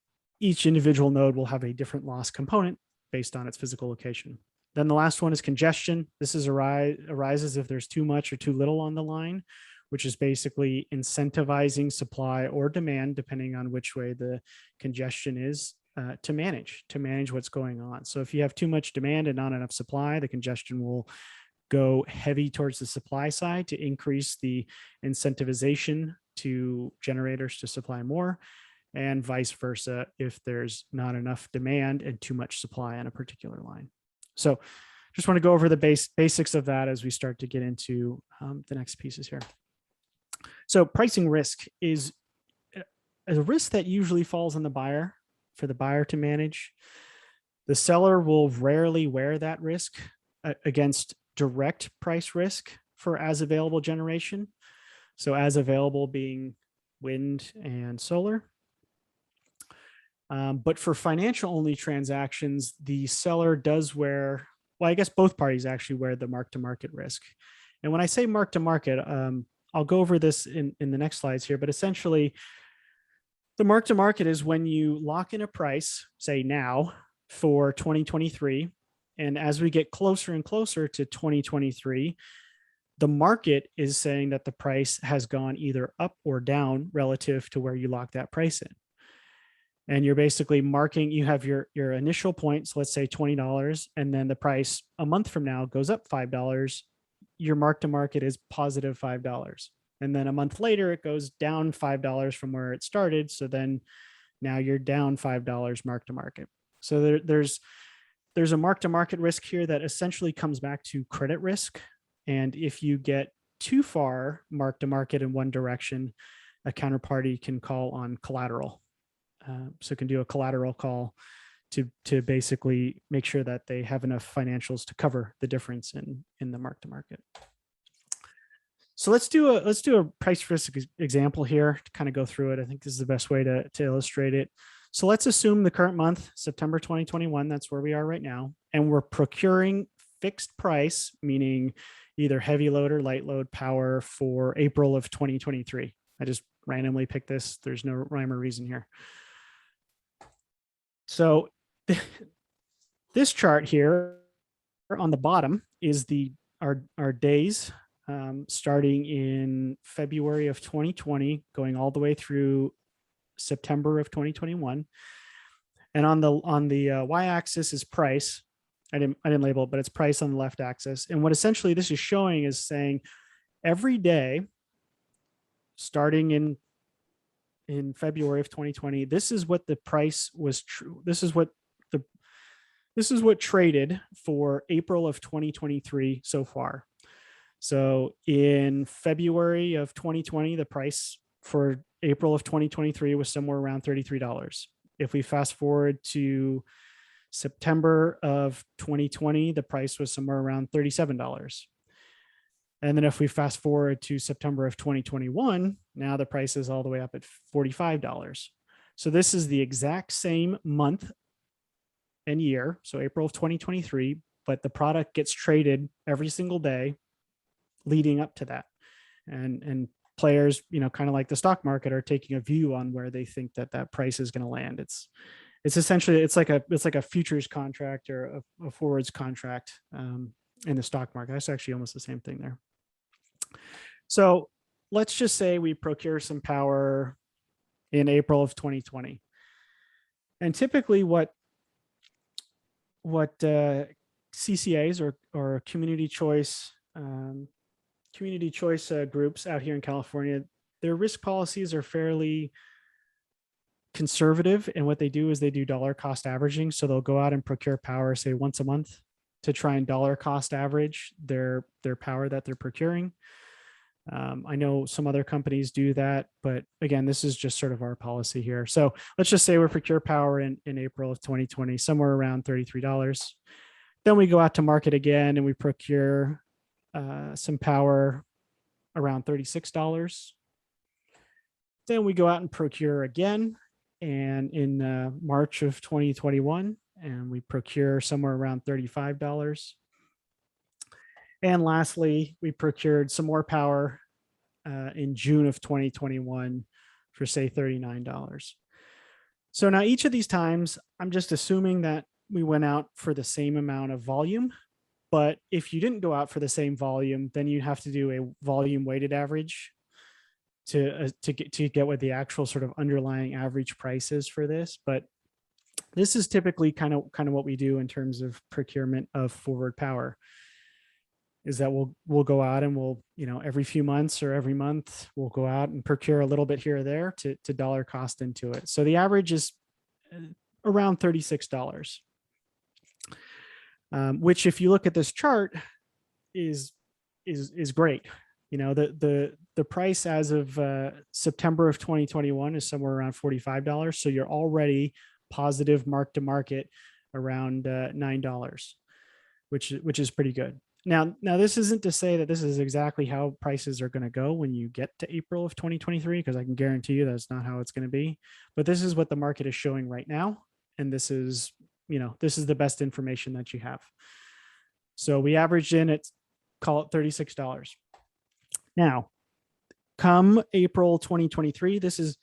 each individual node will have a different loss component based on its physical location. Then the last one is congestion. This arises if there's too much or too little on the line, which is basically incentivizing supply or demand, depending on which way the congestion is, to manage what's going on. So if you have too much demand and not enough supply, the congestion will go heavy towards the supply side to increase the incentivization to generators to supply more, and vice versa if there's not enough demand and too much supply on a particular line. So just want to go over the basics of that as we start to get into the next pieces here. So pricing risk is a risk that usually falls on the buyer, for the buyer to manage. The seller will rarely wear that risk against direct price risk for as available generation. So as available being wind and solar. But for financial only transactions, the seller does wear well, I guess both parties actually wear the mark-to-market risk. And when I say mark-to-market, I'll go over this in the next slides here, but essentially the mark-to-market is when you lock in a price, say now for 2023, and as we get closer and closer to 2023, the market is saying that the price has gone either up or down relative to where you lock that price in. And you're basically marking, you have your initial points, let's say $20, and then the price a month from now goes up $5. Your mark to market is positive $5. And then a month later, it goes down $5 from where it started. So then now you're down $5 mark to market. So there's a mark to market risk here that essentially comes back to credit risk. And if you get too far mark to market in one direction, a counterparty can call on collateral. So can do a collateral call to basically make sure that they have enough financials to cover the difference in the mark to market. So let's do a price risk example here to kind of go through it. I think this is the best way to illustrate it. So let's assume the current month, September 2021, that's where we are right now, and we're procuring fixed price, meaning either heavy load or light load power for April of 2023. I just randomly picked this. There's no rhyme or reason here. So this chart here on the bottom is our days starting in February of 2020, going all the way through September of 2021. And on the y-axis is price. I didn't label it, but it's price on the left axis. And what essentially this is showing is saying every day starting in February of 2020, this is what the price was true. This is what traded for April of 2023 so far. So in February of 2020, the price for April of 2023 was somewhere around $33. If we fast forward to September of 2020, the price was somewhere around $37. And then if we fast forward to September of 2021, now the price is all the way up at $45. So this is the exact same month and year, so April of 2023, but the product gets traded every single day leading up to that. And players, kind of like the stock market, are taking a view on where they think that price is going to land. It's essentially, it's like a futures contract or a forwards contract in the stock market. That's actually almost the same thing there. So let's just say we procure some power in April of 2020. And typically what CCAs or community choice groups out here in California, their risk policies are fairly conservative. And what they do is they do dollar cost averaging. So they'll go out and procure power, say once a month, to try and dollar cost average their power that they're procuring. I know some other companies do that, but again, this is just sort of our policy here. So let's just say we procure power in April of 2020, somewhere around $33. Then we go out to market again and we procure some power around $36. Then we go out and procure again, and in March of 2021, and we procure somewhere around $35. And lastly, we procured some more power in June of 2021 for, say, $39. So now each of these times, I'm just assuming that we went out for the same amount of volume. But if you didn't go out for the same volume, then you have to do a volume weighted average to get what the actual sort of underlying average price is for this. But this is typically kind of what we do in terms of procurement of forward power, is that we'll go out and we'll, every few months or every month, we'll go out and procure a little bit here or there to dollar cost into it. So the average is around $36, which, if you look at this chart, is great. The price as of September of 2021 is somewhere around $45. So you're already positive mark to market around $9, which is pretty good. Now this isn't to say that this is exactly how prices are going to go when you get to April of 2023, because I can guarantee you that's not how it's going to be. But this is what the market is showing right now, and this is the best information that you have. So we averaged in at, call it $36. Now, come April 2023, this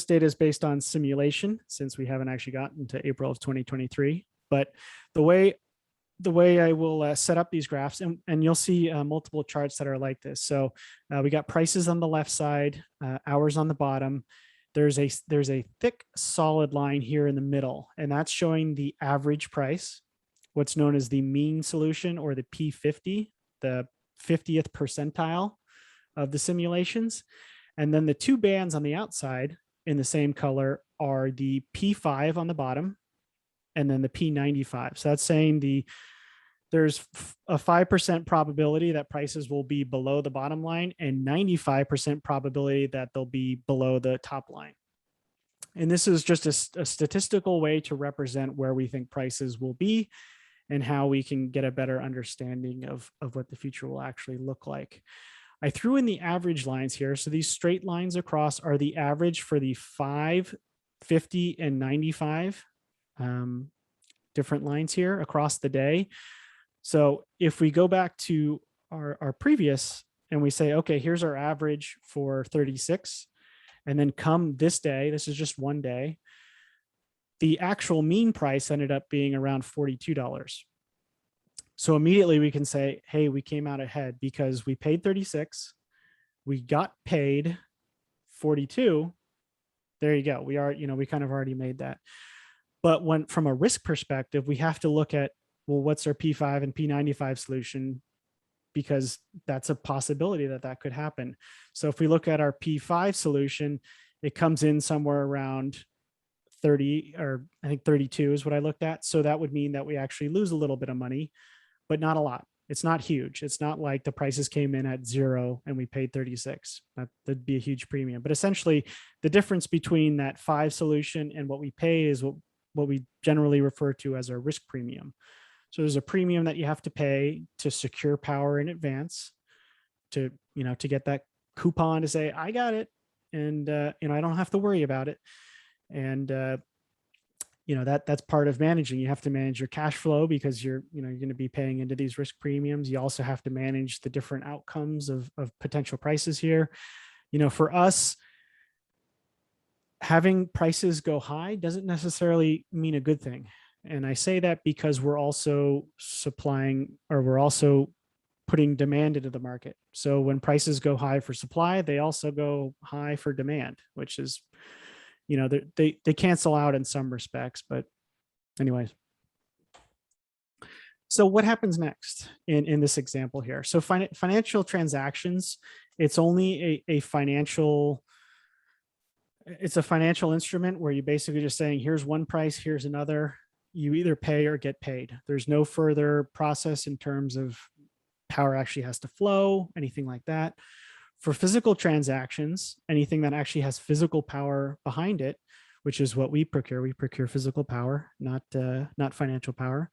data is based on simulation since we haven't actually gotten to April of 2023. But the way I will set up these graphs, and you'll see multiple charts that are like this. So we got prices on the left side, hours on the bottom. There's a thick solid line here in the middle, and that's showing the average price, what's known as the mean solution, or the P50, the 50th percentile of the simulations. And then the two bands on the outside in the same color are the P5 on the bottom and then the P95. So that's saying there's a 5% probability that prices will be below the bottom line and 95% probability that they'll be below the top line. And this is just a statistical way to represent where we think prices will be and how we can get a better understanding of what the future will actually look like. I threw in the average lines here. So these straight lines across are the average for the 5, 50, and 95 different lines here across the day. So if we go back to our previous and we say, okay, here's our average for 36, and then come this day, this is just one day, the actual mean price ended up being around $42. So immediately we can say, hey, we came out ahead because we paid 36, we got paid 42. There you go. We kind of already made that. But when from a risk perspective, we have to look at, well, what's our P5 and P95 solution? Because that's a possibility that could happen. So if we look at our P5 solution, it comes in somewhere around 30, or I think 32 is what I looked at. So that would mean that we actually lose a little bit of money, but not a lot. It's not huge. It's not like the prices came in at 0 and we paid 36. That'd be a huge premium. But essentially, the difference between that 5 solution and what we pay is what we generally refer to as our risk premium. So there's a premium that you have to pay to secure power in advance, to get that coupon to say, I got it, and I don't have to worry about it. And that's part of managing. You have to manage your cash flow because you're going to be paying into these risk premiums. You also have to manage the different outcomes of potential prices here. For us, having prices go high doesn't necessarily mean a good thing. And I say that because we're also putting demand into the market. So when prices go high for supply, they also go high for demand, which is, they cancel out in some respects, but anyways. So what happens next in this example here? So financial transactions, it's only a financial instrument where you're basically just saying, here's one price, here's another. You either pay or get paid. There's no further process in terms of power actually has to flow, anything like that. For physical transactions, anything that actually has physical power behind it, which is what we procure physical power, not financial power.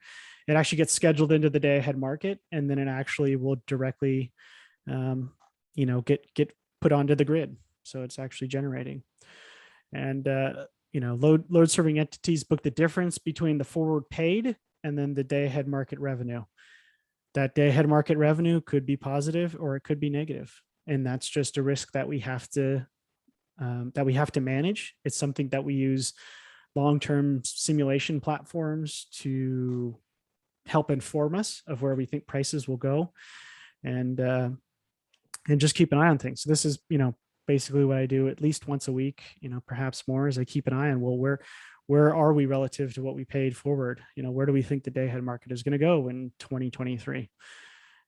It actually gets scheduled into the day ahead market, and then it actually will directly, get put onto the grid. So it's actually generating. And load serving entities book the difference between the forward paid and then the day ahead market revenue. That day ahead market revenue could be positive or it could be negative. And that's just a risk that we have to manage. It's something that we use long-term simulation platforms to help inform us of where we think prices will go, and just keep an eye on things. So this is, basically what I do at least once a week, perhaps more, as I keep an eye on, well, where are we relative to what we paid forward? Where do we think the day ahead market is going to go in 2023?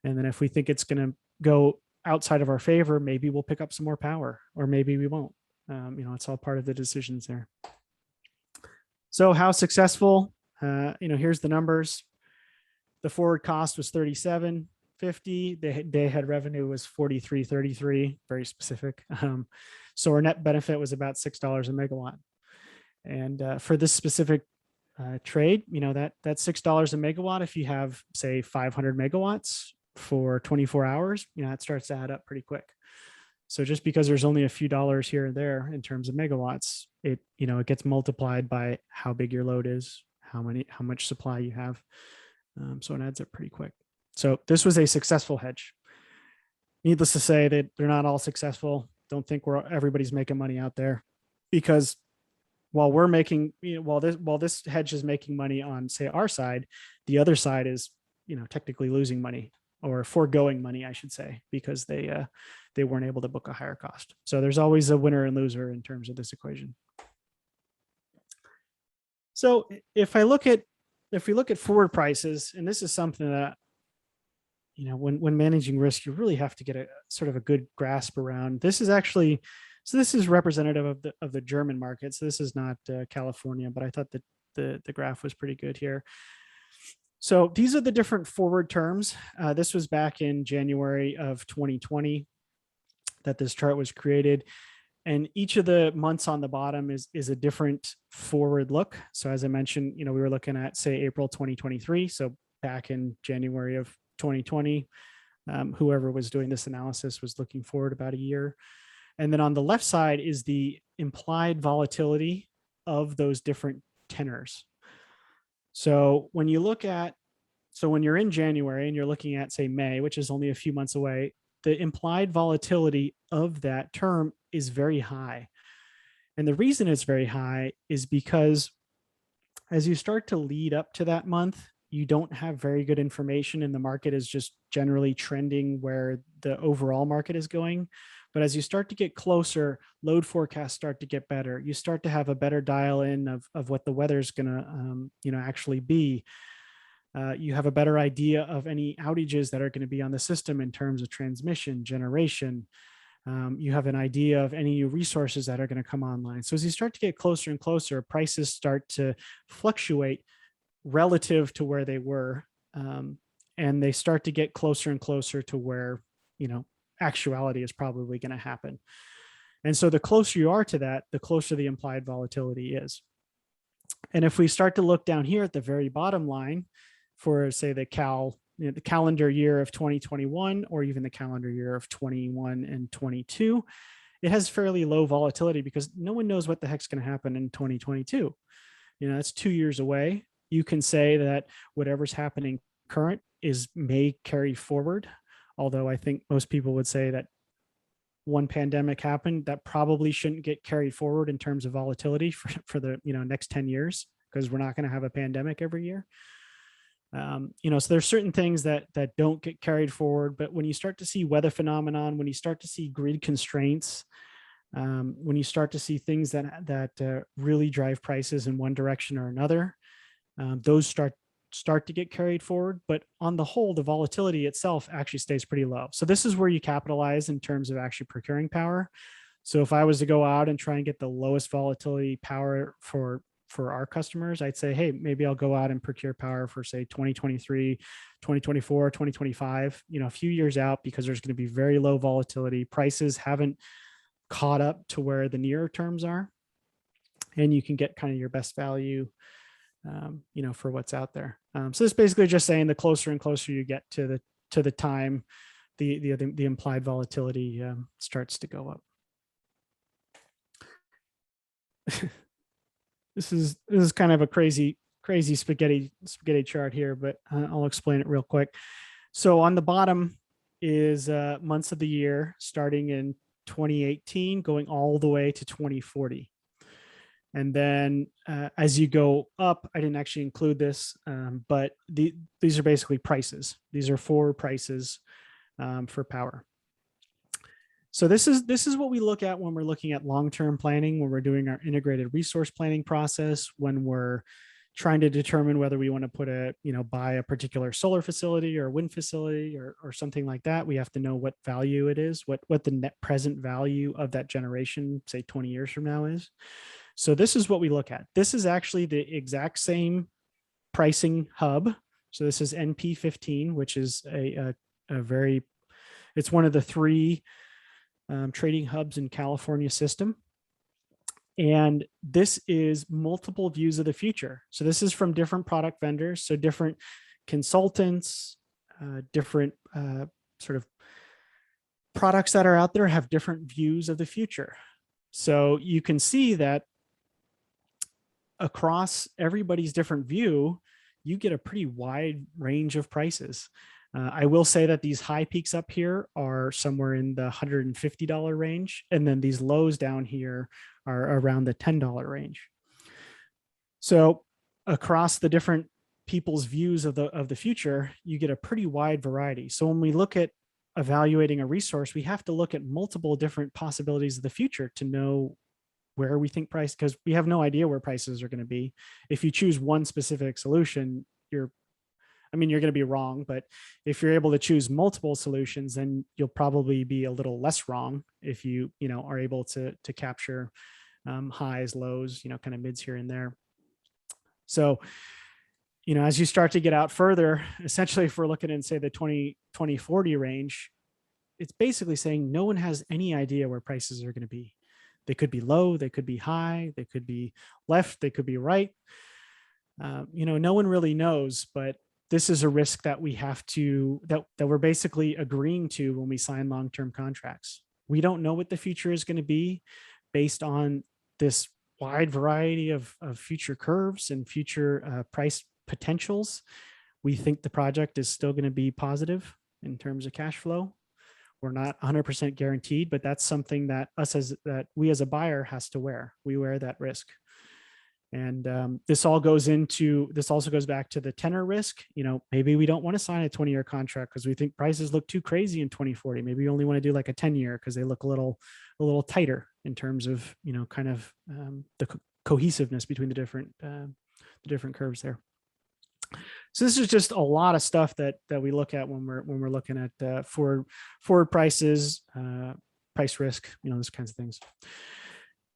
And then if we think it's going to go outside of our favor, maybe we'll pick up some more power, or maybe we won't. It's all part of the decisions there. So how successful? Here's the numbers. The forward cost was 37.50. The day ahead revenue was 43.33, very specific. So our net benefit was about $6 a megawatt. And for this specific trade, that $6 a megawatt, if you have, say, 500 megawatts for 24 hours, it starts to add up pretty quick. So just because there's only a few dollars here and there in terms of megawatts, it gets multiplied by how big your load is, how much supply you have. So it adds up pretty quick. So this was a successful hedge. Needless to say that they're not all successful. Don't think everybody's making money out there, because while we're making, while this hedge is making money on, say, our side, the other side is, technically losing money, or foregoing money, I should say, because they weren't able to book a higher cost. So there's always a winner and loser in terms of this equation. So if we look at forward prices, and this is something that, when managing risk, you really have to get a sort of a good grasp around. This is actually, so this is representative of the German market. So this is not California, but I thought that the graph was pretty good here. So these are the different forward terms. This was back in January of 2020 that this chart was created. And each of the months on the bottom is a different forward look. So as I mentioned, we were looking at, say, April 2023. So back in January of 2020, whoever was doing this analysis was looking forward about a year. And then on the left side is the implied volatility of those different tenors. So when you look at, so when you're in January and you're looking at, say, May, which is only a few months away, the implied volatility of that term is very high. And the reason it's very high is because as you start to lead up to that month, you don't have very good information, and the market is just generally trending where the overall market is going. But as you start to get closer, load forecasts start to get better. You start to have a better dial in of what the weather's going to, actually be. You have a better idea of any outages that are going to be on the system in terms of transmission, generation. You have an idea of any new resources that are going to come online. So as you start to get closer and closer, prices start to fluctuate relative to where they were. And they start to get closer and closer to where, actuality is probably going to happen. And so the closer you are to that, the closer the implied volatility is. And if we start to look down here at the very bottom line for, say, the calendar year of 2021, or even the calendar year of 21 and 22, it has fairly low volatility because no one knows what the heck's going to happen in 2022. It's 2 years away. You can say that whatever's happening current may carry forward. Although I think most people would say that one pandemic happened, that probably shouldn't get carried forward in terms of volatility for the next 10 years, because we're not going to have a pandemic every year. So there's certain things that don't get carried forward. But when you start to see weather phenomenon, when you start to see grid constraints, when you start to see things that really drive prices in one direction or another, those start to get carried forward. But on the whole, the volatility itself actually stays pretty low. So this is where you capitalize in terms of actually procuring power. So if I was to go out and try and get the lowest volatility power for our customers, I'd say, hey, maybe I'll go out and procure power for, say, 2023, 2024, 2025, a few years out, because there's going to be very low volatility. Prices haven't caught up to where the nearer terms are, and you can get kind of your best value, for what's out there. So it's basically just saying the closer and closer you get to the time, the implied volatility starts to go up. This is kind of a crazy spaghetti chart here, but I'll explain it real quick. So on the bottom is months of the year starting in 2018 going all the way to 2040. And then as you go up, I didn't actually include this, but these are basically prices. These are forward prices for power. So this is what we look at when we're looking at long-term planning, when we're doing our integrated resource planning process, when we're trying to determine whether we want to buy a particular solar facility or wind facility or something like that. We have to know what value it is, what the net present value of that generation, say 20 years from now, is. So this is what we look at. This is actually the exact same pricing hub. So this is NP15, which is it's one of the three trading hubs in California system. And this is multiple views of the future. So this is from different product vendors. So different consultants, different sort of products that are out there have different views of the future. So you can see that across everybody's different view, you get a pretty wide range of prices. I will say that these high peaks up here are somewhere in the $150 range. And then these lows down here are around the $10 range. So across the different people's views of the future, you get a pretty wide variety. So when we look at evaluating a resource, we have to look at multiple different possibilities of the future to know where we think price, because we have no idea where prices are going to be. If you choose one specific solution, you're going to be wrong, but if you're able to choose multiple solutions, then you'll probably be a little less wrong if you are able to capture highs, lows, kind of mids here and there. So, as you start to get out further, essentially, if we're looking in, say, the 2040 range, it's basically saying no one has any idea where prices are going to be. They could be low, they could be high, they could be left, they could be right. No one really knows, but this is a risk that we have to, that we're basically agreeing to when we sign long-term contracts. We don't know what the future is going to be based on this wide variety of future curves and future price potentials. We think the project is still going to be positive in terms of cash flow. We're not 100% guaranteed, but that's something that we as a buyer has to wear. We wear that risk. And this also goes back to the tenor risk. Maybe we don't want to sign a 20-year contract because we think prices look too crazy in 2040. Maybe we only want to do like a 10-year because they look a little tighter in terms of, kind of the cohesiveness between the different curves there. So this is just a lot of stuff that we look at when we're looking at forward prices, price risk, those kinds of things.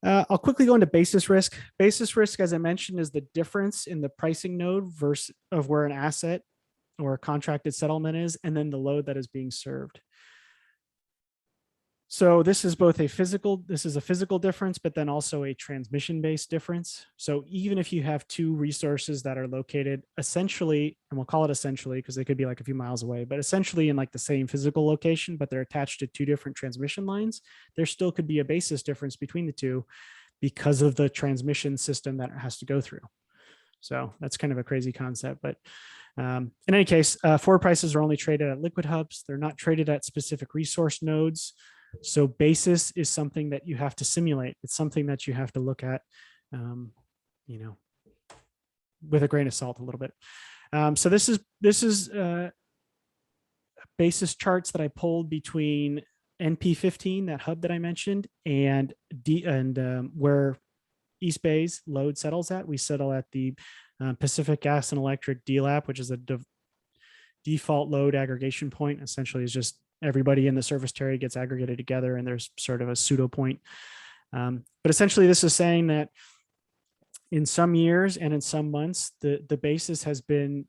I'll quickly go into basis risk. Basis risk, as I mentioned, is the difference in the pricing node versus of where an asset or a contracted settlement is, and then the load that is being served. So this is a physical difference, but then also a transmission-based difference. So even if you have two resources that are located essentially, and we'll call it essentially because they could be like a few miles away, but essentially in like the same physical location, but they're attached to two different transmission lines, there still could be a basis difference between the two because of the transmission system that it has to go through. So that's kind of a crazy concept, but in any case, forward prices are only traded at liquid hubs. They're not traded at specific resource nodes. So basis is something that you have to simulate. It's something that you have to look at, with a grain of salt a little bit. So this is basis charts that I pulled between NP15, that hub that I mentioned, and where East Bay's load settles at. We settle at the Pacific Gas and Electric DLAP, which is a default load aggregation point. Essentially, is just everybody in the service territory gets aggregated together and there's sort of a pseudo point. But essentially this is saying that in some years and in some months, the basis has been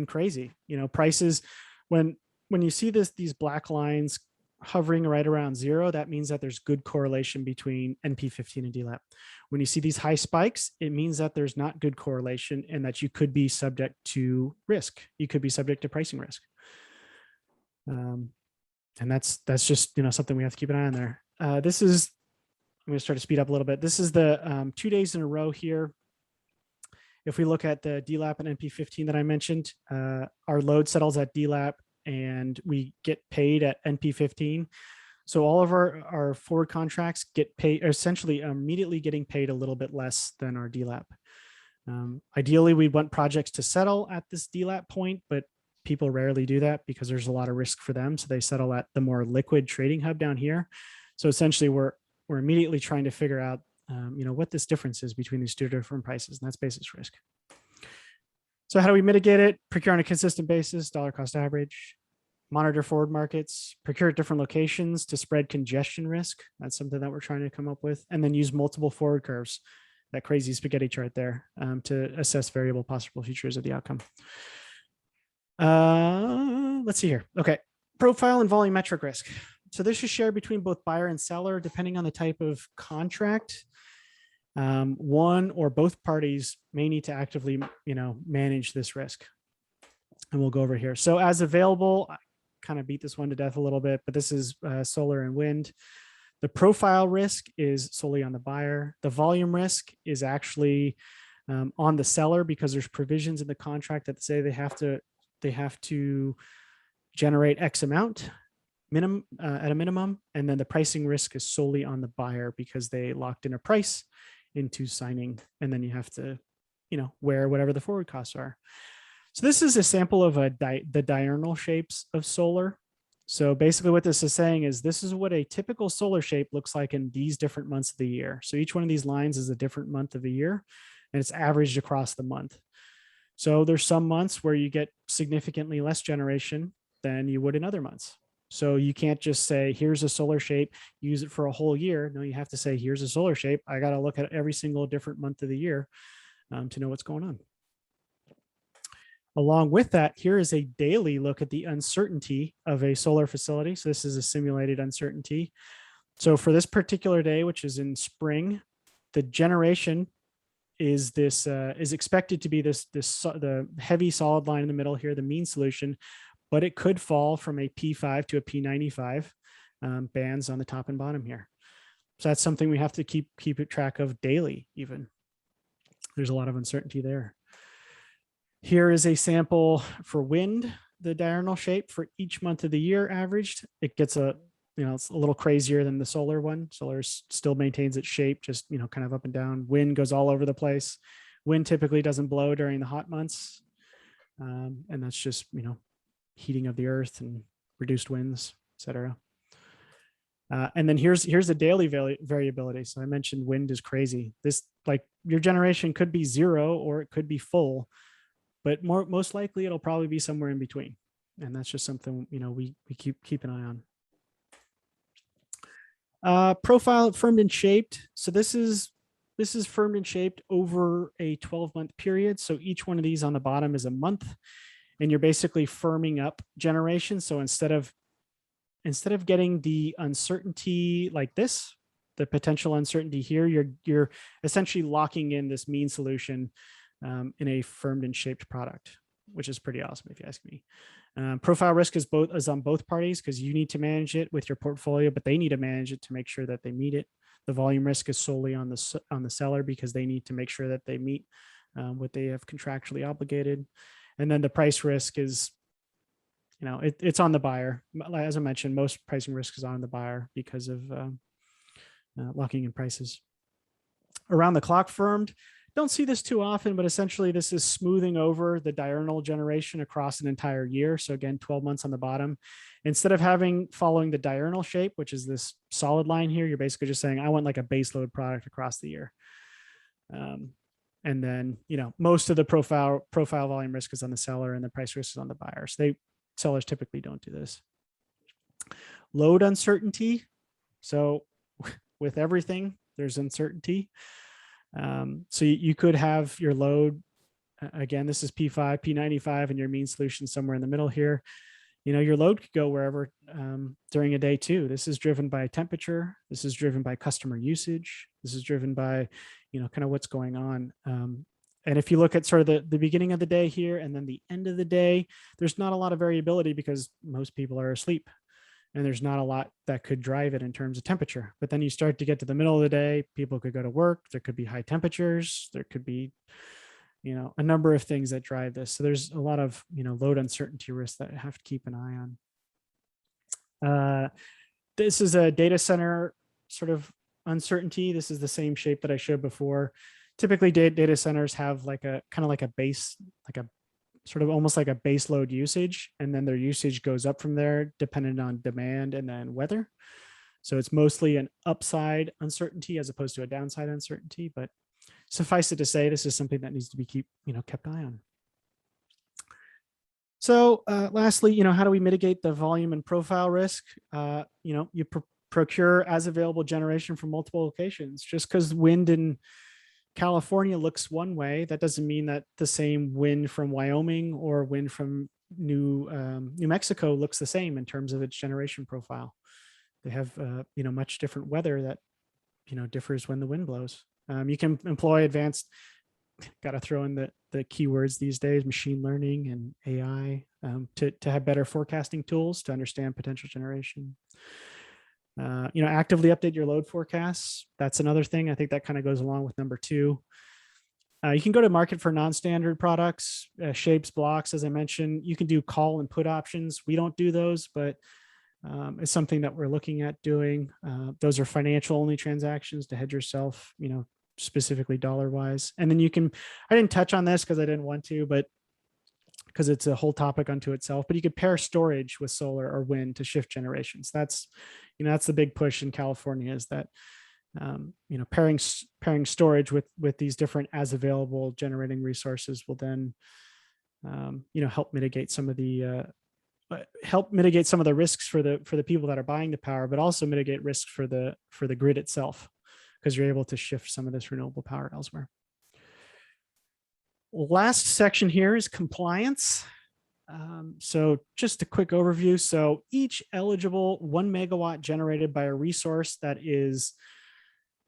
crazy. Prices, when you see these black lines hovering right around zero, that means that there's good correlation between NP15 and DLAP. When you see these high spikes, it means that there's not good correlation and that you could be subject to risk. You could be subject to pricing risk. And that's just, something we have to keep an eye on there. I'm going to start to speed up a little bit. This is the 2 days in a row here. If we look at the DLAP and NP15 that I mentioned, our load settles at DLAP and we get paid at NP15. So all of our forward contracts get paid, essentially immediately getting paid a little bit less than our DLAP. Ideally, we want projects to settle at this DLAP point, but people rarely do that because there's a lot of risk for them. So they settle at the more liquid trading hub down here. So essentially we're immediately trying to figure out, what this difference is between these two different prices, and that's basis risk. So how do we mitigate it? Procure on a consistent basis, dollar cost average, monitor forward markets, procure at different locations to spread congestion risk. That's something that we're trying to come up with, and then use multiple forward curves, that crazy spaghetti chart there, to assess variable possible futures of the outcome. Let's see here. Okay. Profile and volumetric risk. So this is shared between both buyer and seller, depending on the type of contract. One or both parties may need to actively, manage this risk. And we'll go over here. So as available, I kind of beat this one to death a little bit, but this is solar and wind. The profile risk is solely on the buyer. The volume risk is actually on the seller because there's provisions in the contract that say they have to generate X amount minimum at a minimum, and then the pricing risk is solely on the buyer because they locked in a price into signing, and then you have to, wear whatever the forward costs are. So this is a sample of the diurnal shapes of solar. So basically what this is saying is this is what a typical solar shape looks like in these different months of the year. So each one of these lines is a different month of the year, and it's averaged across the month. So there's some months where you get significantly less generation than you would in other months. So you can't just say, here's a solar shape, use it for a whole year. No, you have to say, here's a solar shape. I got to look at every single different month of the year to know what's going on. Along with that, here is a daily look at the uncertainty of a solar facility. So this is a simulated uncertainty. So for this particular day, which is in spring, the generation is expected to be the heavy solid line in the middle here, the mean solution, but it could fall from a P5 to a P95 bands on the top and bottom here. So that's something we have to keep track of daily even. There's a lot of uncertainty there. Here is a sample for wind, the diurnal shape for each month of the year averaged. It gets it's a little crazier than the solar one. Solar still maintains its shape, just, kind of up and down. Wind goes all over the place. Wind typically doesn't blow during the hot months. And that's just, heating of the earth and reduced winds, et cetera. And then here's the daily variability. So I mentioned wind is crazy. This, like, your generation could be 0 or it could be full, but most likely it'll probably be somewhere in between. And that's just something, we keep an eye on. Profile firmed and shaped. So this is firmed and shaped over a 12-month period. So each one of these on the bottom is a month, and you're basically firming up generation. So instead of getting the uncertainty like this, the potential uncertainty here, you're essentially locking in this mean solution in a firmed and shaped product, which is pretty awesome if you ask me. Profile risk is on both parties because you need to manage it with your portfolio, but they need to manage it to make sure that they meet it. The volume risk is solely on the seller because they need to make sure that they meet what they have contractually obligated. And then the price risk is, it's on the buyer. As I mentioned, most pricing risk is on the buyer because of locking in prices. Around the clock firmed, don't see this too often, but essentially this is smoothing over the diurnal generation across an entire year. So again, 12 months on the bottom. Instead of following the diurnal shape, which is this solid line here, you're basically just saying, I want like a base load product across the year. And then, most of the profile volume risk is on the seller and the price risk is on the buyer. So sellers typically don't do this. Load uncertainty. So with everything, there's uncertainty. So you could have your load, again, this is P5, P95, and your mean solution somewhere in the middle here. Your load could go wherever during a day too. This is driven by temperature. This is driven by customer usage. This is driven by, kind of what's going on. And if you look at sort of the beginning of the day here and then the end of the day, there's not a lot of variability because most people are asleep. And there's not a lot that could drive it in terms of temperature. But then you start to get to the middle of the day, people could go to work, there could be high temperatures, there could be, a number of things that drive this. So there's a lot of, load uncertainty risks that I have to keep an eye on. This is a data center sort of uncertainty. This is the same shape that I showed before. Typically data centers have like a kind of like a base, like a sort of almost like a base load usage, and then their usage goes up from there depending on demand and then weather. So it's mostly an upside uncertainty as opposed to a downside uncertainty, but suffice it to say, this is something that needs to be kept eye on. So lastly, how do we mitigate the volume and profile risk? You procure as available generation from multiple locations. Just because wind in California looks one way, that doesn't mean that the same wind from Wyoming or wind from New Mexico looks the same in terms of its generation profile. They have much different weather that differs when the wind blows. You can employ advanced, got to throw in the keywords these days, machine learning and AI to have better forecasting tools to understand potential generation. Actively update your load forecasts. That's another thing. I think that kind of goes along with number 2. You can go to market for non-standard products, shapes, blocks, as I mentioned. You can do call and put options. We don't do those, but it's something that we're looking at doing. Those are financial only transactions to hedge yourself, specifically dollar wise. And then you can, I didn't touch on this because I didn't want to, but because it's a whole topic unto itself, but you could pair storage with solar or wind to shift generations. That's the big push in California, is that pairing storage with these different as available generating resources will then help mitigate some of the risks for the people that are buying the power, but also mitigate risks for the grid itself, because you're able to shift some of this renewable power elsewhere. Last section here is compliance. So just a quick overview. So each eligible 1 megawatt generated by a resource that is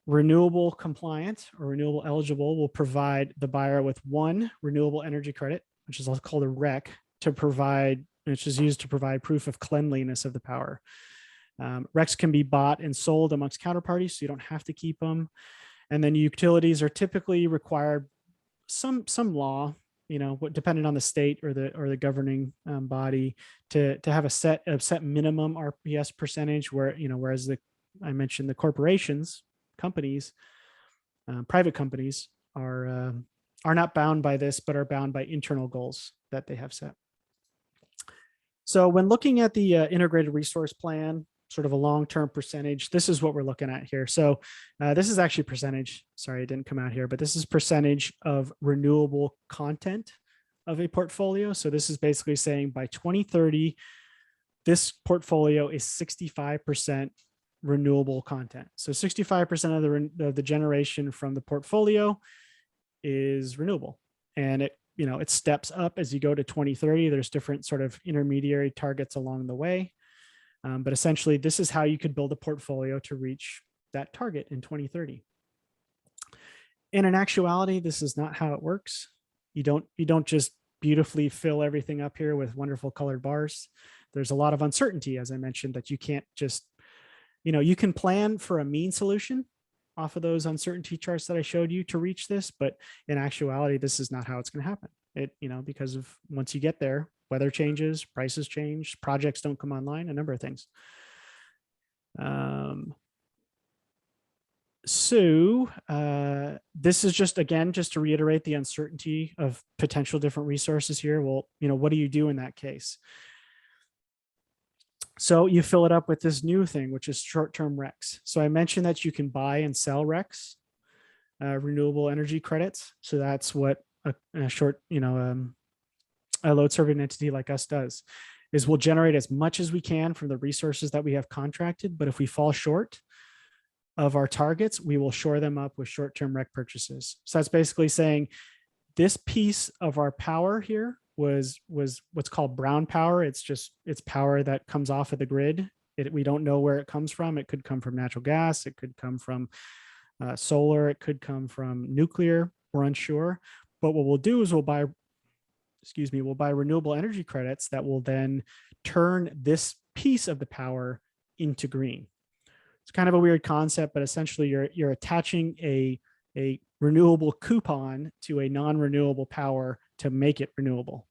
renewable compliant or renewable eligible will provide the buyer with 1 renewable energy credit, which is also called a REC, which is used to provide proof of cleanliness of the power. RECs can be bought and sold amongst counterparties, so you don't have to keep them. And then utilities are typically required some law, depending on the state or the governing body, to have a set minimum RPS percentage, whereas I mentioned the corporations, companies, private companies are not bound by this, but are bound by internal goals that they have set. So when looking at the integrated resource plan, sort of a long-term percentage, this is what we're looking at here. So this is actually percentage, sorry, it didn't come out here, but this is percentage of renewable content of a portfolio. So this is basically saying by 2030, this portfolio is 65% renewable content. So 65% of the generation from the portfolio is renewable. And it steps up as you go to 2030. There's different sort of intermediary targets along the way. But essentially, this is how you could build a portfolio to reach that target in 2030. And in actuality, this is not how it works. You don't just beautifully fill everything up here with wonderful colored bars. There's a lot of uncertainty, as I mentioned, that you can't just, you can plan for a mean solution off of those uncertainty charts that I showed you to reach this, but in actuality, this is not how it's going to happen. Because of once you get there, weather changes, prices change, projects don't come online, a number of things. This is just to reiterate the uncertainty of potential different resources here. Well, what do you do in that case? So you fill it up with this new thing, which is short-term RECs. So I mentioned that you can buy and sell RECs, renewable energy credits. So that's what a short, a load serving entity like us does, is we'll generate as much as we can from the resources that we have contracted. But if we fall short of our targets, we will shore them up with short-term REC purchases. So that's basically saying this piece of our power here was what's called brown power. It's power that comes off of the grid. We don't know where it comes from. It could come from natural gas. It could come from solar. It could come from nuclear. We're unsure. But what we'll do is we'll buy renewable energy credits that will then turn this piece of the power into green. It's kind of a weird concept, but essentially you're attaching a renewable coupon to a non-renewable power to make it renewable.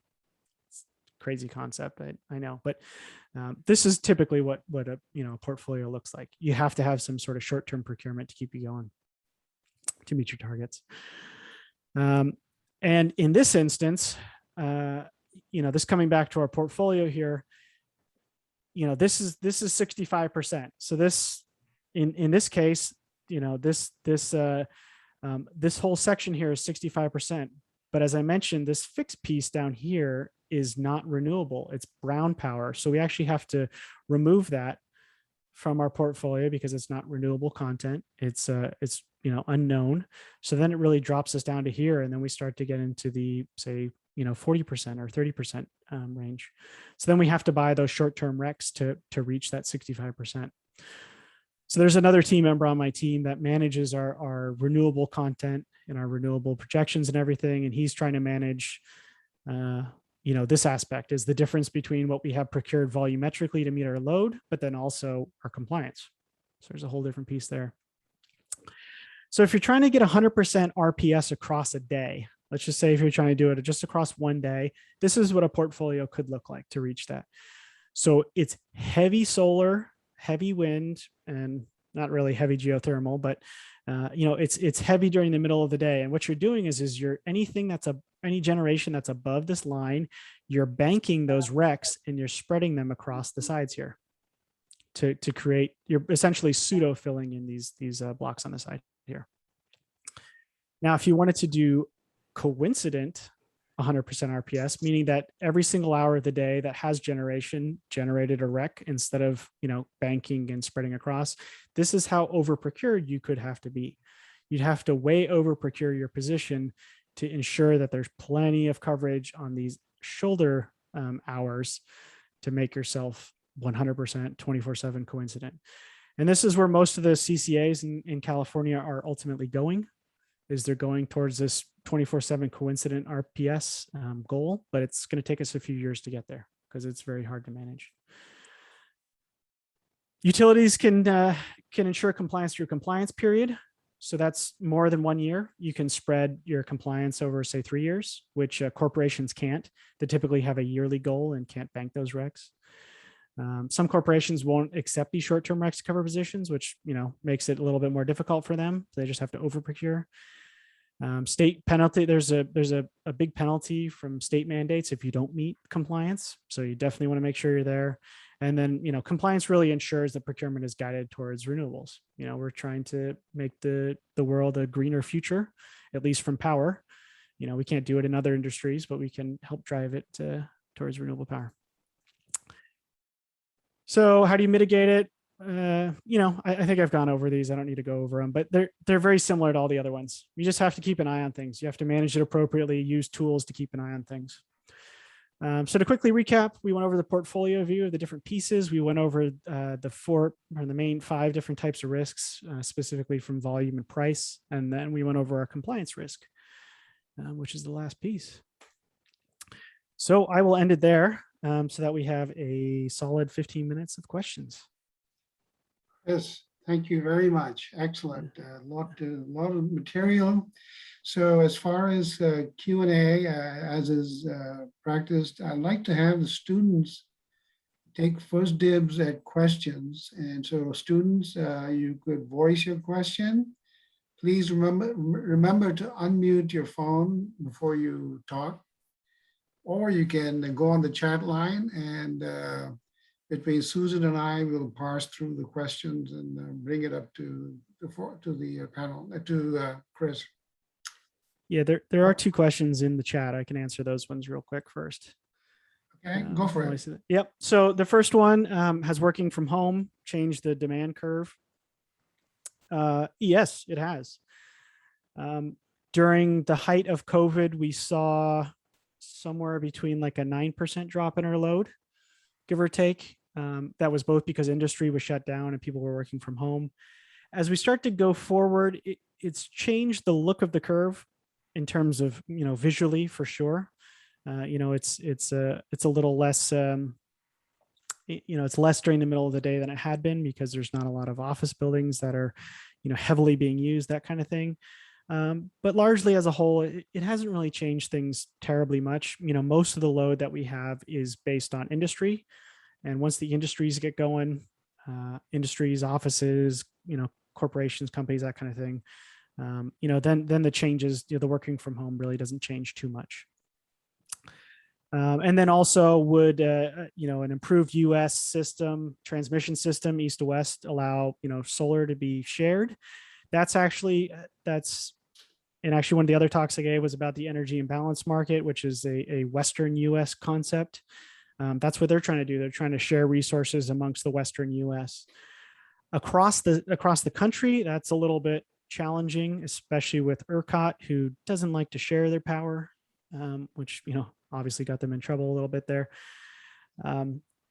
It's a crazy concept, I know, but this is typically what a portfolio looks like. You have to have some sort of short-term procurement to keep you going to meet your targets. And in this instance, this coming back to our portfolio here, this is 65%. So this in this case, this whole section here is 65%. But as I mentioned, this fixed piece down here is not renewable. It's brown power. So we actually have to remove that from our portfolio because it's not renewable content. It's unknown. So then it really drops us down to here, and then we start to get into the, say, 40% or 30% range. So then we have to buy those short-term RECs to reach that 65%. So there's another team member on my team that manages our renewable content and our renewable projections and everything. And he's trying to manage, this aspect is the difference between what we have procured volumetrically to meet our load, but then also our compliance. So there's a whole different piece there. So if you're trying to get 100% RPS across a day, let's just say if you're trying to do it just across one day, this is what a portfolio could look like to reach that. So it's heavy solar, heavy wind, and not really heavy geothermal, but it's heavy during the middle of the day. And what you're doing is you're any generation that's above this line, you're banking those RECs and you're spreading them across the sides here to create, you're essentially pseudo filling in these blocks on the side here. Now, if you wanted to do coincident 100% RPS, meaning that every single hour of the day that has generation generated a REC instead of, banking and spreading across, this is how over procured you could have to be. You'd have to way over procure your position to ensure that there's plenty of coverage on these shoulder hours to make yourself 100% 24/7 coincident. And this is where most of the CCAs in California are ultimately going, is they're going towards this 24/7 coincident RPS goal, but it's going to take us a few years to get there because it's very hard to manage. Utilities can ensure compliance through compliance period. So that's more than 1 year. You can spread your compliance over, say, 3 years, which corporations can't. They typically have a yearly goal and can't bank those RECs. Some corporations won't accept these short-term RECs to cover positions, which makes it a little bit more difficult for them. They just have to over procure. State penalty, there's a big penalty from state mandates if you don't meet compliance. So you definitely want to make sure you're there. And then, compliance really ensures that procurement is guided towards renewables. We're trying to make the world a greener future, at least from power. We can't do it in other industries, but we can help drive it towards renewable power. So how do you mitigate it? I think I've gone over these. I don't need to go over them, but they're very similar to all the other ones. You just have to keep an eye on things. You have to manage it appropriately, use tools to keep an eye on things. So to quickly recap, we went over the portfolio view of the different pieces. We went over the main 5 different types of risks, specifically from volume and price. And then we went over our compliance risk, which is the last piece. So I will end it there so that we have a solid 15 minutes of questions. Yes, thank you very much. Excellent. A lot of material. So as far as Q&A, as is practiced, I'd like to have the students take first dibs at questions. And so students, you could voice your question. Please remember to unmute your phone before you talk. Or you can go on the chat line, and between Susan and I, we'll parse through the questions and bring it up to the panel, to Chris. Yeah, there are 2 questions in the chat. I can answer those ones real quick first. Okay, go for it. Yep. So the first one, has working from home changed the demand curve? Yes, it has. During the height of COVID, we saw somewhere between like a 9% drop in our load, give or take. That was both because industry was shut down and people were working from home. As we start to go forward, it's changed the look of the curve in terms of, visually for sure. It's a little less, it's less during the middle of the day than it had been because there's not a lot of office buildings that are, heavily being used, that kind of thing. But largely as a whole, it hasn't really changed things terribly much. Most of the load that we have is based on industry. And once the industries get going, industries, offices, corporations, companies, that kind of thing, then the changes, the working from home really doesn't change too much. And then also would, an improved US system, transmission system, east to west, allow, solar to be shared. And actually one of the other talks I gave was about the energy imbalance market, which is a Western US concept. That's what they're trying to do. They're trying to share resources amongst the Western US. Across the country, that's a little bit challenging, especially with ERCOT, who doesn't like to share their power, which, obviously got them in trouble a little bit there.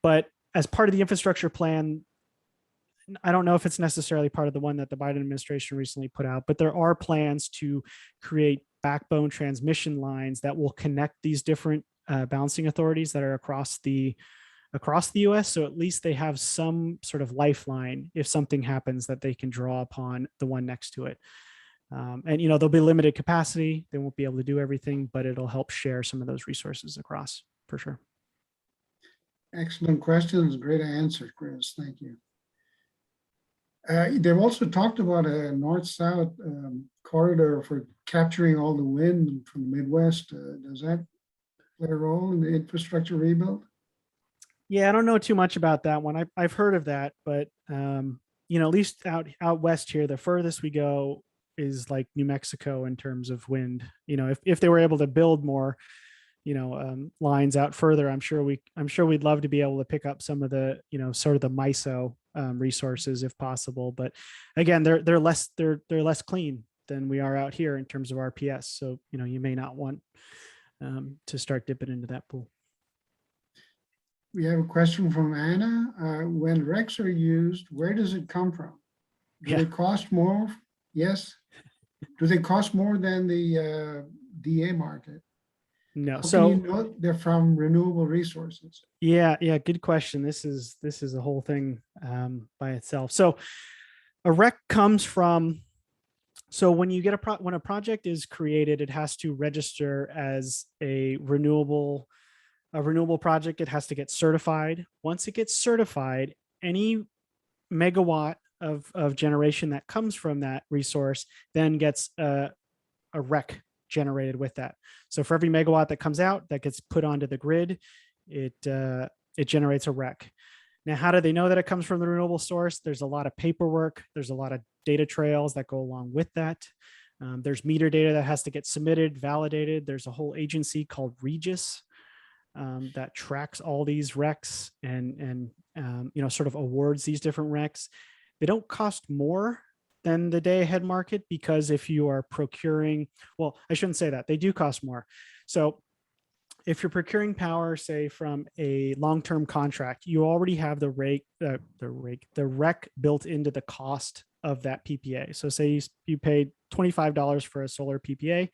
But as part of the infrastructure plan, I don't know if it's necessarily part of the one that the Biden administration recently put out, but there are plans to create backbone transmission lines that will connect these different balancing authorities that are across the US. So at least they have some sort of lifeline if something happens that they can draw upon the one next to it. And, there'll be limited capacity. They won't be able to do everything, but it'll help share some of those resources across for sure. Excellent questions. Great answer, Chris. Thank you. They've also talked about a north-south corridor for capturing all the wind from the Midwest. Does that play a role in the infrastructure rebuild? Yeah, I don't know too much about that one. I've heard of that, but at least out west here, the furthest we go is like New Mexico in terms of wind. If they were able to build more, lines out further, I'm sure we'd love to be able to pick up some of the, sort of the MISO resources if possible. But again, they're less clean than we are out here in terms of RPS. So, you may not want to start dipping into that pool. We have a question from Anna. When RECs are used, where does it come from? Do they cost more? Yes. Do they cost more than the DA market? No. How So can you know they're from renewable resources? yeah, good question. This is a whole thing by itself. So a REC comes from. So when you get when a project is created, it has to register as a renewable project. It has to get certified. Once it gets certified, any megawatt of generation that comes from that resource then gets a REC generated with that. So for every megawatt that comes out that gets put onto the grid, it generates a REC. Now, how do they know that it comes from the renewable source? There's a lot of paperwork. There's a lot of data trails that go along with that. There's meter data that has to get submitted, validated. There's a whole agency called Regis that tracks all these RECs and sort of awards these different RECs. They don't cost more than the day ahead market because if you are procuring, well, I shouldn't say that. They do cost more. So if you're procuring power, say from a long-term contract, you already have the REC built into the cost of that PPA. So say you paid $25 for a solar PPA,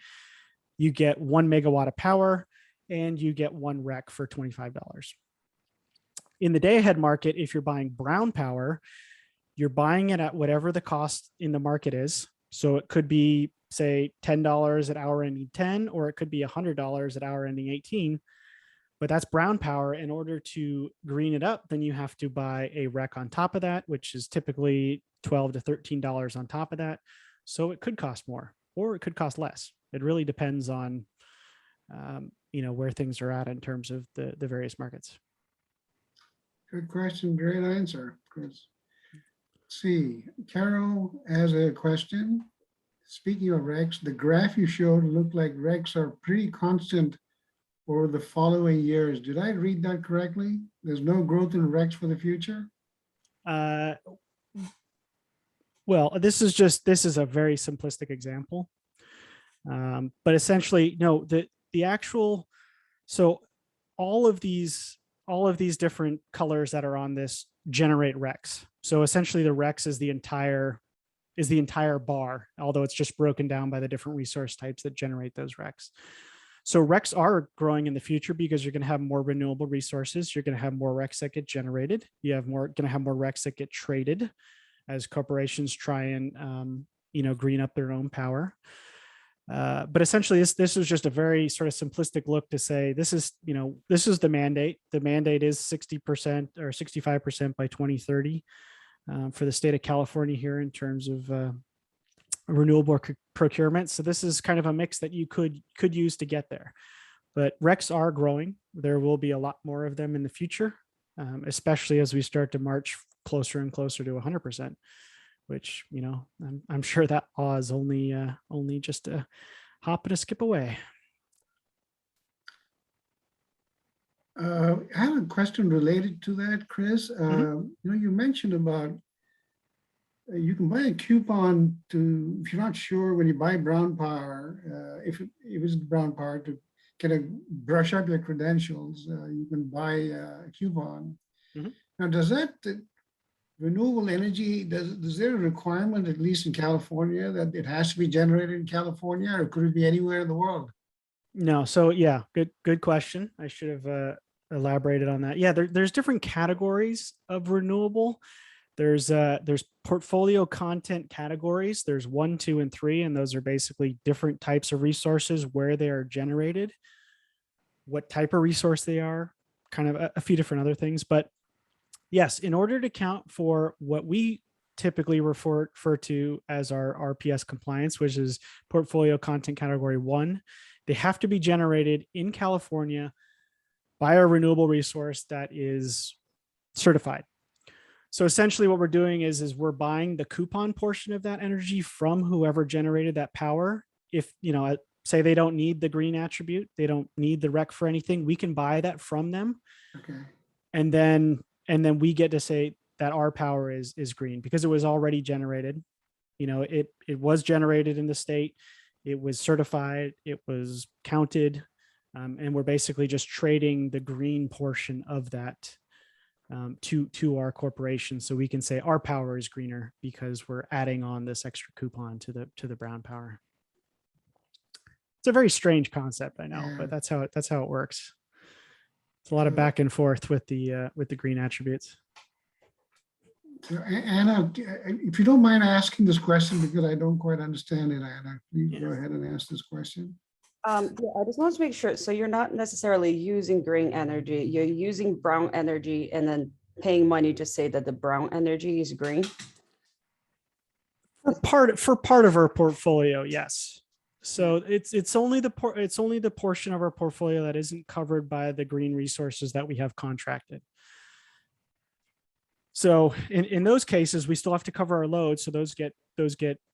you get 1 megawatt of power and you get 1 REC for $25. In the day ahead market, if you're buying brown power, you're buying it at whatever the cost in the market is. So it could be, say, $10 at hour ending 10, or it could be $100 at hour ending 18. But that's brown power. In order to green it up, then you have to buy a REC on top of that, which is typically $12 to $13 on top of that. So it could cost more, or it could cost less. It really depends on, where things are at in terms of the various markets. Good question. Great answer, Chris. Let's see, Carol has a question. Speaking of RECs, the graph you showed looked like RECs are pretty constant over the following years. Did I read that correctly? There's no growth in RECs for the future? Well, this is a very simplistic example. But essentially, no, the actual, so all of these different colors that are on this generate RECs. So essentially the RECs is the entire bar, although it's just broken down by the different resource types that generate those RECs. So RECs are growing in the future because you're going to have more renewable resources. You're going to have more RECs that get generated. Going to have more RECs that get traded as corporations try and, green up their own power. But essentially this is just a very sort of simplistic look to say, this is the mandate. The mandate is 60% or 65% by 2030 for the state of California here in terms of renewable procurement. So this is kind of a mix that you could use to get there. But RECs are growing. There will be a lot more of them in the future, especially as we start to march closer and closer to 100%. Which, I'm sure that law is only just a hop and a skip away. I have a question related to that, Chris. You mentioned about you can buy a coupon if you're not sure when you buy brown power, if it's brown power, to kind of brush up your credentials, you can buy a coupon. Now, does that renewable energy, is there a requirement, at least in California, that it has to be generated in California, or could it be anywhere in the world? No. So yeah, good question. I should have elaborated on that. Yeah, there's different categories of renewable. There's portfolio content categories. There's 1, 2, and 3, and those are basically different types of resources, where they are generated, what type of resource they are, kind of a few different other things. But yes, in order to count for what we typically refer to as our RPS compliance, which is portfolio content category 1, they have to be generated in California by a renewable resource that is certified. So essentially what we're doing is we're buying the coupon portion of that energy from whoever generated that power. If, say they don't need the green attribute, they don't need the REC for anything, we can buy that from them. Okay. And then we get to say that our power is green because it was already generated. It was generated in the state. It was certified. It was counted. And we're basically just trading the green portion of that to our corporation, so we can say our power is greener because we're adding on this extra coupon to the brown power. It's a very strange concept, I know, Yeah. but that's how it works. It's a lot of back and forth with the green attributes. So, Anna, if you don't mind asking this question, because I don't quite understand it, Anna, please go ahead and ask this question. Yeah, I just want to make sure. So you're not necessarily using green energy, you're using brown energy and then paying money to say that the brown energy is green? For part of our portfolio, yes. So it's only the portion of our portfolio that isn't covered by the green resources that we have contracted. So in those cases, we still have to cover our load. So those get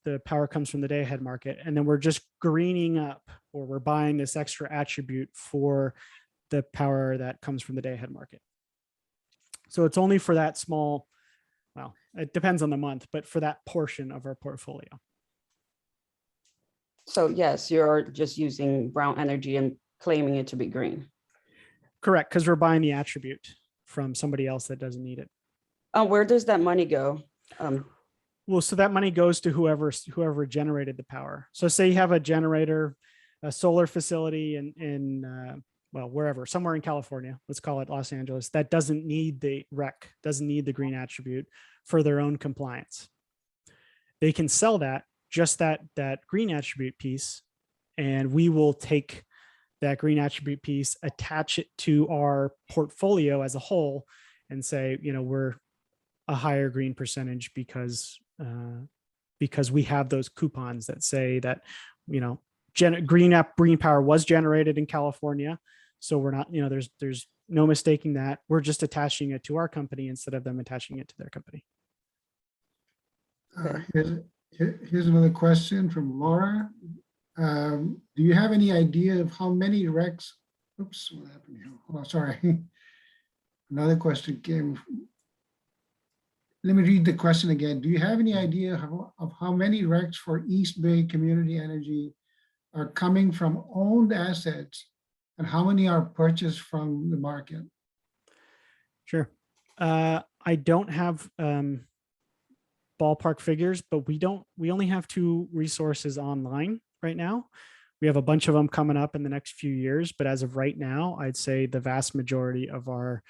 the power comes from the day ahead market, and then we're just greening up, or we're buying this extra attribute for the power that comes from the day ahead market. So it's only for that small, well, it depends on the month, but for that portion of our portfolio. So yes, you're just using brown energy and claiming it to be green. Correct, because we're buying the attribute from somebody else that doesn't need it. Where does that money go? Well, so that money goes to whoever generated the power. So say you have a generator, a solar facility in well, wherever, somewhere in California, let's call it Los Angeles, that doesn't need the REC, doesn't need the green attribute for their own compliance. They can sell that, just that green attribute piece, and we will take that green attribute piece, attach it to our portfolio as a whole, and say, we're a higher green percentage because we have those coupons that say that, green power was generated in California. So we're not, there's no mistaking that. We're just attaching it to our company instead of them attaching it to their company. Here's another question from Laura. Do you have any idea of how many RECs? Oops, what happened here? Oh, sorry. Another question came. Let me read the question again. Do you have any idea of how many RECs for East Bay Community Energy are coming from owned assets, and how many are purchased from the market? Sure. I don't have ballpark figures, but we only have 2 resources online right now. We have a bunch of them coming up in the next few years, but as of right now, I'd say the vast majority of our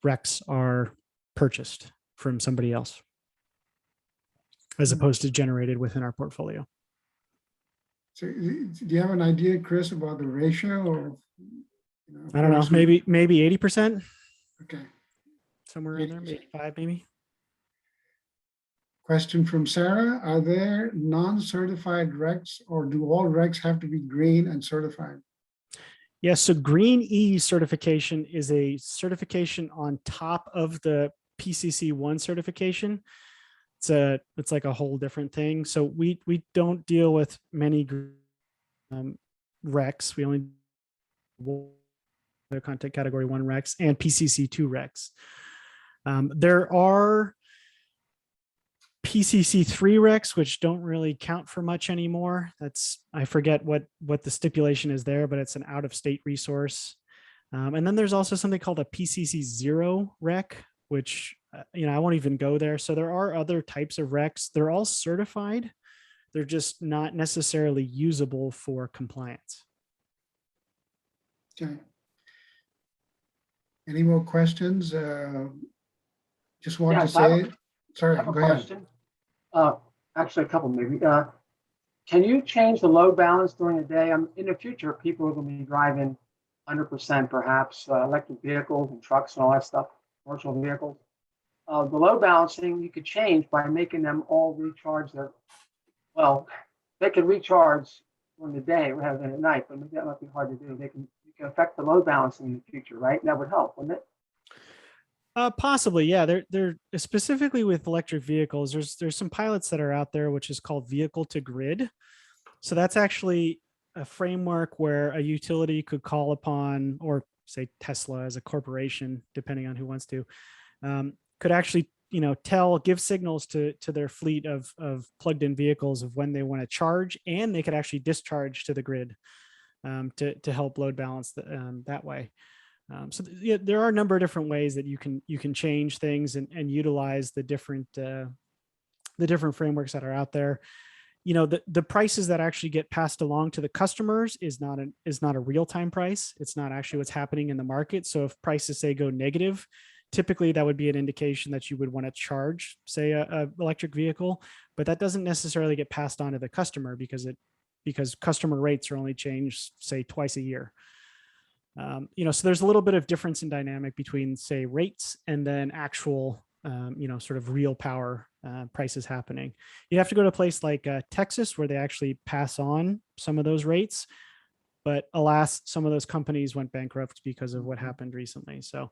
RECs are purchased from somebody else, as opposed to generated within our portfolio. So do you have an idea, Chris, about the ratio? Or, I don't know, maybe 80%. Okay. Somewhere in there, 85 maybe. Question from Sarah. Are there non-certified RECs, or do all RECs have to be green and certified? Yes, so Green E certification is a certification on top of the PCC 1 certification. It's like a whole different thing. So we don't deal with many RECs. We only the content category 1 RECs and PCC 2 RECs. There are PCC 3 RECs, which don't really count for much anymore. I forget what the stipulation is there, but it's an out-of-state resource. And then there's also something called a PCC 0 REC, which, I won't even go there. So there are other types of RECs. They're all certified. They're just not necessarily usable for compliance. Okay. Any more questions? Just want to say, Sorry, I have a go ahead. question. Actually, a couple maybe. Can you change the load balance during the day? In the future, people are going to be driving 100% perhaps electric vehicles and trucks and all that stuff, commercial vehicles. The load balancing you could change by making them all recharge their, well, they could recharge during the day rather than at night, but maybe that might be hard to do. You can affect the load balancing in the future, right? That would help, wouldn't it? Possibly, yeah. They're specifically with electric vehicles. There's some pilots that are out there, which is called vehicle to grid. So that's actually a framework where a utility could call upon, or say Tesla as a corporation, depending on who wants to, could actually, give signals to their fleet of plugged-in vehicles of when they want to charge, and they could actually discharge to the grid to help load balance that way. There are a number of different ways that you can change things and utilize the different frameworks that are out there. The prices that actually get passed along to the customers is not a real-time price. It's not actually what's happening in the market. So if prices say go negative, typically that would be an indication that you would want to charge, say, a electric vehicle, but that doesn't necessarily get passed on to the customer because customer rates are only changed, say, twice a year. So there's a little bit of difference in dynamic between, say, rates and then actual, sort of real power prices happening. You have to go to a place like Texas where they actually pass on some of those rates. But alas, some of those companies went bankrupt because of what happened recently. So,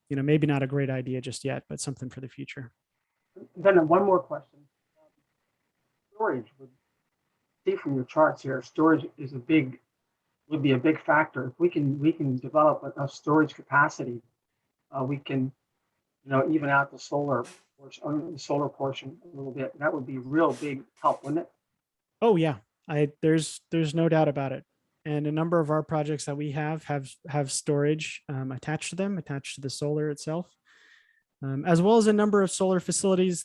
maybe not a great idea just yet, but something for the future. Then one more question. Storage, would see from your charts here, storage would be a big factor. If we can develop enough storage capacity, we can, even out the solar portion a little bit. That would be real big help, wouldn't it? Oh yeah, there's no doubt about it. And a number of our projects that we have storage attached to them, attached to the solar itself, as well as a number of solar facilities,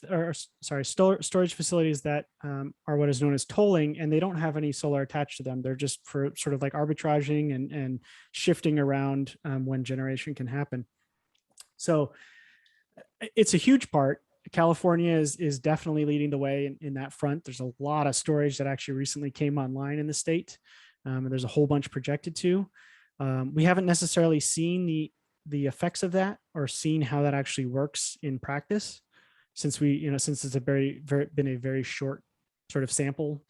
storage facilities that are what is known as tolling, and they don't have any solar attached to them. They're just for sort of like arbitraging and shifting around when generation can happen. So it's a huge part. California is definitely leading the way in that front. There's a lot of storage that actually recently came online in the state. And there's a whole bunch projected to. We haven't necessarily seen the effects of that or seen how that actually works in practice, since it's been a very short sort of sample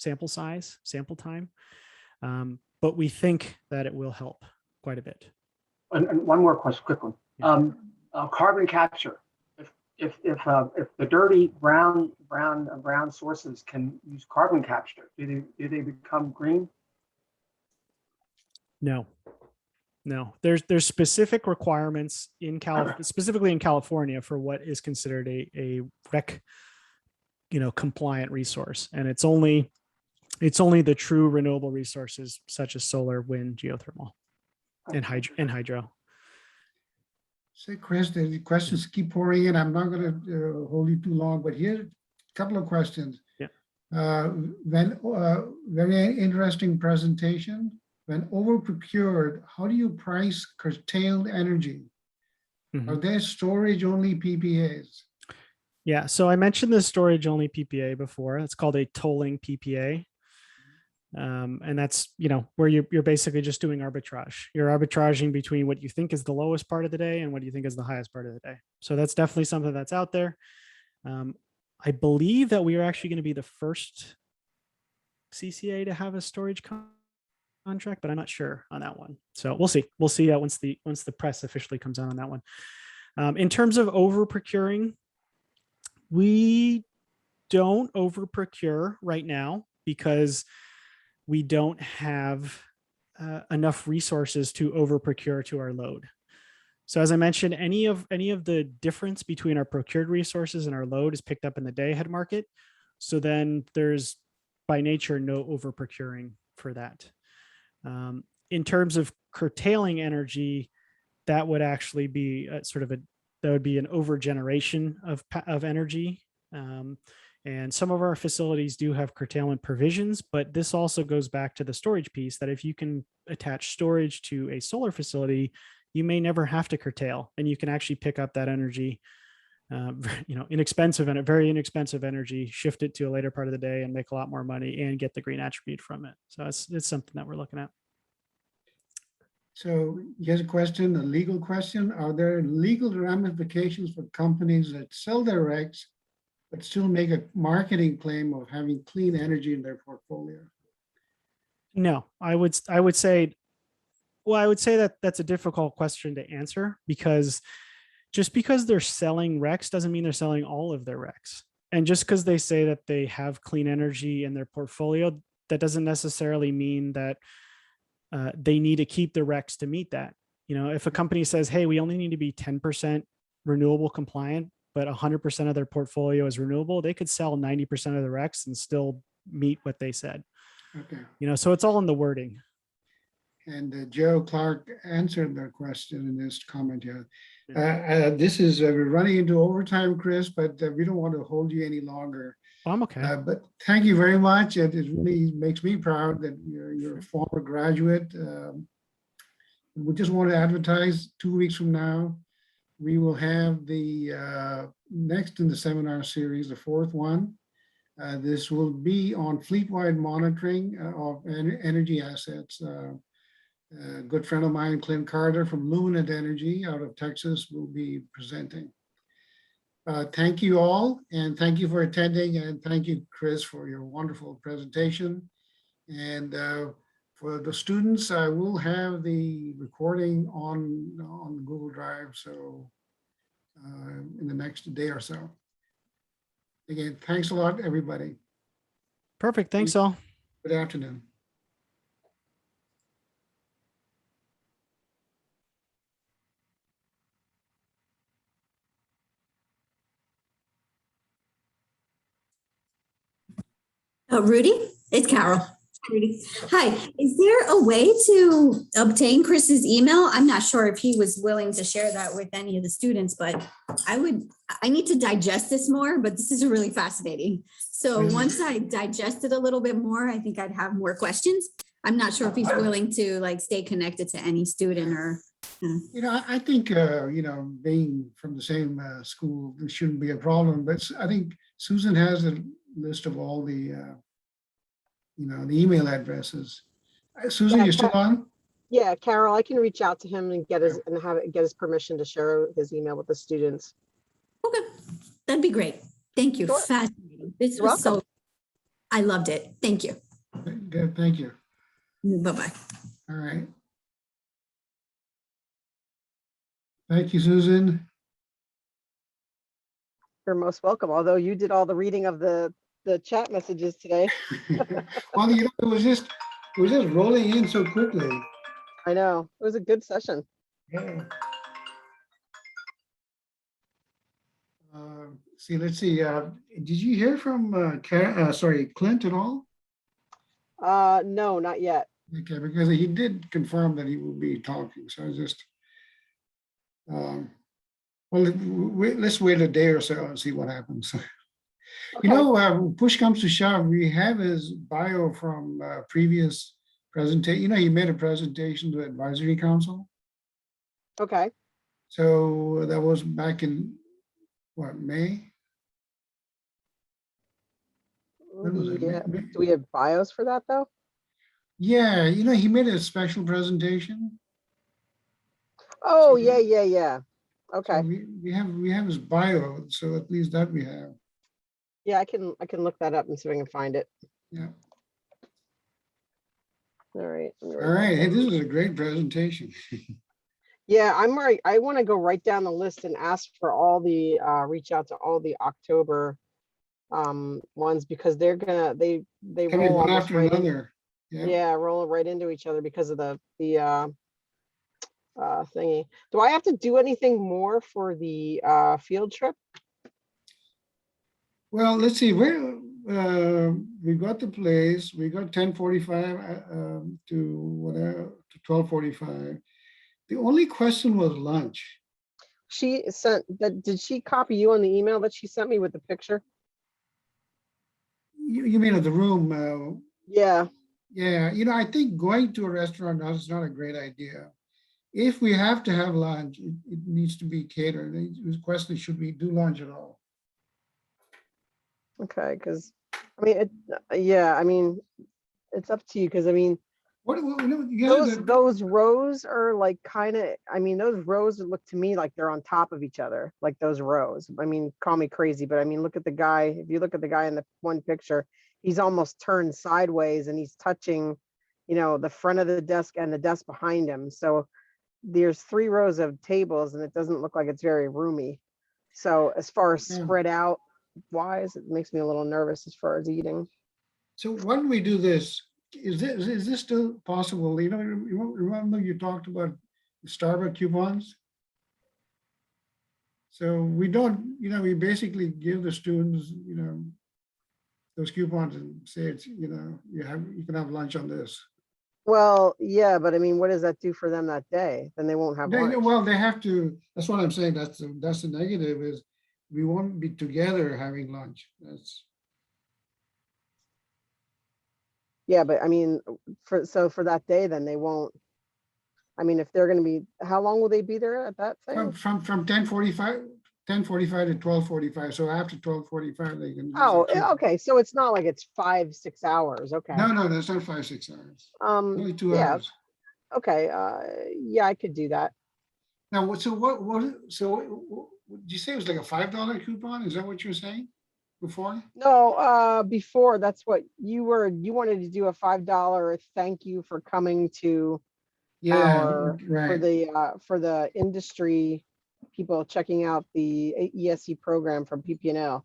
time. But we think that it will help quite a bit. And one more question, quick one. Yeah. Carbon capture. If the dirty brown sources can use carbon capture, do they become green? No. There's specific requirements specifically in California for what is considered a REC, compliant resource, and it's only the true renewable resources such as solar, wind, geothermal, and hydro. Say, Chris, the questions keep pouring in. I'm not going to hold you too long, but here a couple of questions. Yeah. Very interesting presentation. When over procured, how do you price curtailed energy? Mm-hmm. Are there storage only PPAs? Yeah, so I mentioned the storage only PPA before. It's called a tolling PPA. And that's, where you're basically just doing arbitrage. You're arbitraging between what you think is the lowest part of the day and what you think is the highest part of the day. So that's definitely something that's out there. I believe that we are actually going to be the first CCA to have a storage contract, but I'm not sure on that one. So we'll see. We'll see once the press officially comes out on that one. In terms of over procuring, we don't over procure right now because we don't have enough resources to over procure to our load. So as I mentioned, any of the difference between our procured resources and our load is picked up in the day ahead market. So then there's by nature no over procuring for that. In terms of curtailing energy, that would actually be that would be an over generation of energy. And some of our facilities do have curtailment provisions, but this also goes back to the storage piece that if you can attach storage to a solar facility, you may never have to curtail, and you can actually pick up that energy inexpensive and a very inexpensive energy, shift it to a later part of the day and make a lot more money and get the green attribute from it. So it's something that we're looking at. So here's a question, a legal question. Are there legal ramifications for companies that sell their RECs but still make a marketing claim of having clean energy in their portfolio? No, I would say, well, I would say that that's a difficult question to answer, because just because they're selling RECs doesn't mean they're selling all of their RECs. And just because they say that they have clean energy in their portfolio, that doesn't necessarily mean that they need to keep the RECs to meet that. If a company says, hey, we only need to be 10% renewable compliant, but 100% of their portfolio is renewable, they could sell 90% of the RECs and still meet what they said. Okay. So it's all in the wording. And Joe Clark answered the question in his comment here. This is, we're running into overtime, Chris, but we don't want to hold you any longer. I'm okay. But thank you very much. It really makes me proud that you're a former graduate. We just want to advertise 2 weeks from now. We will have the next in the seminar series, the fourth one. This will be on fleet-wide monitoring of energy assets. A good friend of mine, Clint Carter from Luminant Energy out of Texas, will be presenting. Thank you all, and thank you for attending, and thank you, Chris, for your wonderful presentation. And for the students, I will have the recording on Google Drive, so in the next day or so. Again, thanks a lot, everybody. Perfect. Thanks all. Good afternoon. Rudy, it's Carol. Rudy. Hi, is there a way to obtain Chris's email? I'm not sure if he was willing to share that with any of the students, but I need to digest this more, but this is really fascinating. So once I digest it a little bit more, I think I'd have more questions. I'm not sure if he's willing to stay connected to any student or. I think, being from the same school, there shouldn't be a problem, but I think Susan has a list of all the, the email addresses. Susan, you're still on? Yeah, Carol, I can reach out to him and get his permission to share his email with the students. Okay, that'd be great. Thank you. Sure. Fascinating. This You're was welcome. I loved it. Thank you. Good, thank you. Bye-bye. All right. Thank you, Susan. You're most welcome, although you did all the reading of the chat messages today. Well, it was just rolling in so quickly. I know, it was a good session. Yeah. Let's see. Did you hear from Clint at all? No, not yet. Okay, because he did confirm that he will be talking. So I was just, let's wait a day or so and see what happens. Okay. Push comes to shove, we have his bio from previous presentation. He made a presentation to Advisory Council. Okay. So that was back in May? When was it? Yeah. May? Do we have bios for that though? Yeah, he made a special presentation. Oh, yeah. Okay. So we have his bio, so at least that we have. Yeah, I can look that up and see if I can find it. Yeah. All right. All right. Hey, this is a great presentation. Yeah, I'm right. I want to go right down the list and ask for all the reach out to all the October ones, because they're gonna they roll one almost after right in. another. Yeah, rolling right into each other because of the thingy. Do I have to do anything more for the field trip? Well, let's see. We got the place. We got 10:45 to whatever to 12:45. The only question was lunch. She sent that. Did she copy you on the email that she sent me with the picture? You mean at the room? Yeah. Yeah. I think going to a restaurant is not a great idea. if we have to have lunch, it needs to be catered. The question is, should we do lunch at all? Okay, because, I mean, yeah, I mean, it's up to you, because I mean, What, you know, those rows are like kind of, I mean, those rows look to me like they're on top of each other, like those rows. I mean, call me crazy, but I mean, look at the guy. If you look at the guy in the one picture, he's almost turned sideways and he's touching, the front of the desk and the desk behind him. So there's 3 rows of tables and it doesn't look like it's very roomy. So as far as Yeah. spread out wise, it makes me a little nervous as far as eating. So why don't we do this? Is this still possible? You know, remember you talked about Starbucks coupons? So we don't, we basically give the students, those coupons and say it's, you can have lunch on this. Well, yeah, but I mean, what does that do for them that day? Then they won't have lunch. Well, they have to, that's what I'm saying. That's the negative is we won't be together having lunch. That's, Yeah, but I mean, for that day, then they won't. I mean, if they're going to be, how long will they be there at that thing? from 10:45 to 12:45. So after 12:45, they can. use Oh, their coupon. okay. So it's not like it's 5-6 hours. Okay. No, that's not 5-6 hours. Only 2 Yeah. hours. Okay. Yeah, I could do that. Now, what? Did you say it was like a $5 coupon? Is that what you were saying before? No, before that's what you wanted to do a $5 thank you for coming to Yeah, for right. the industry people checking out the ESE program from PP&L.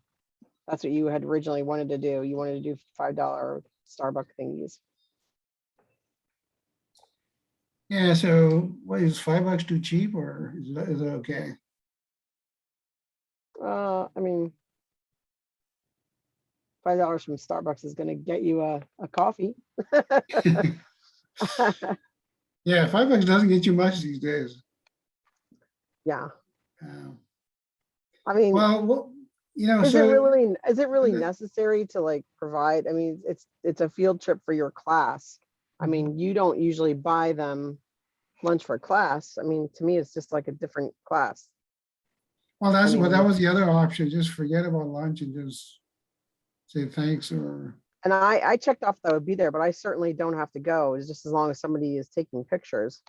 That's what you had originally wanted to do. You wanted to do $5 Starbucks thingies. Yeah. So, what is $5 too cheap, or is it okay? I mean, $5 from Starbucks is going to get you a coffee. Yeah, $5 doesn't get you much these days. Yeah. Um, I mean, well, is so it really the- necessary to like provide? I mean, it's a field trip for your class. I mean, you don't usually buy them lunch for class. I mean, to me, it's just like a different class. well, that mean- was the other option. Just forget about lunch and just say thanks or. And I checked off that I would be there, but I certainly don't have to go. It's just as long as somebody is taking pictures.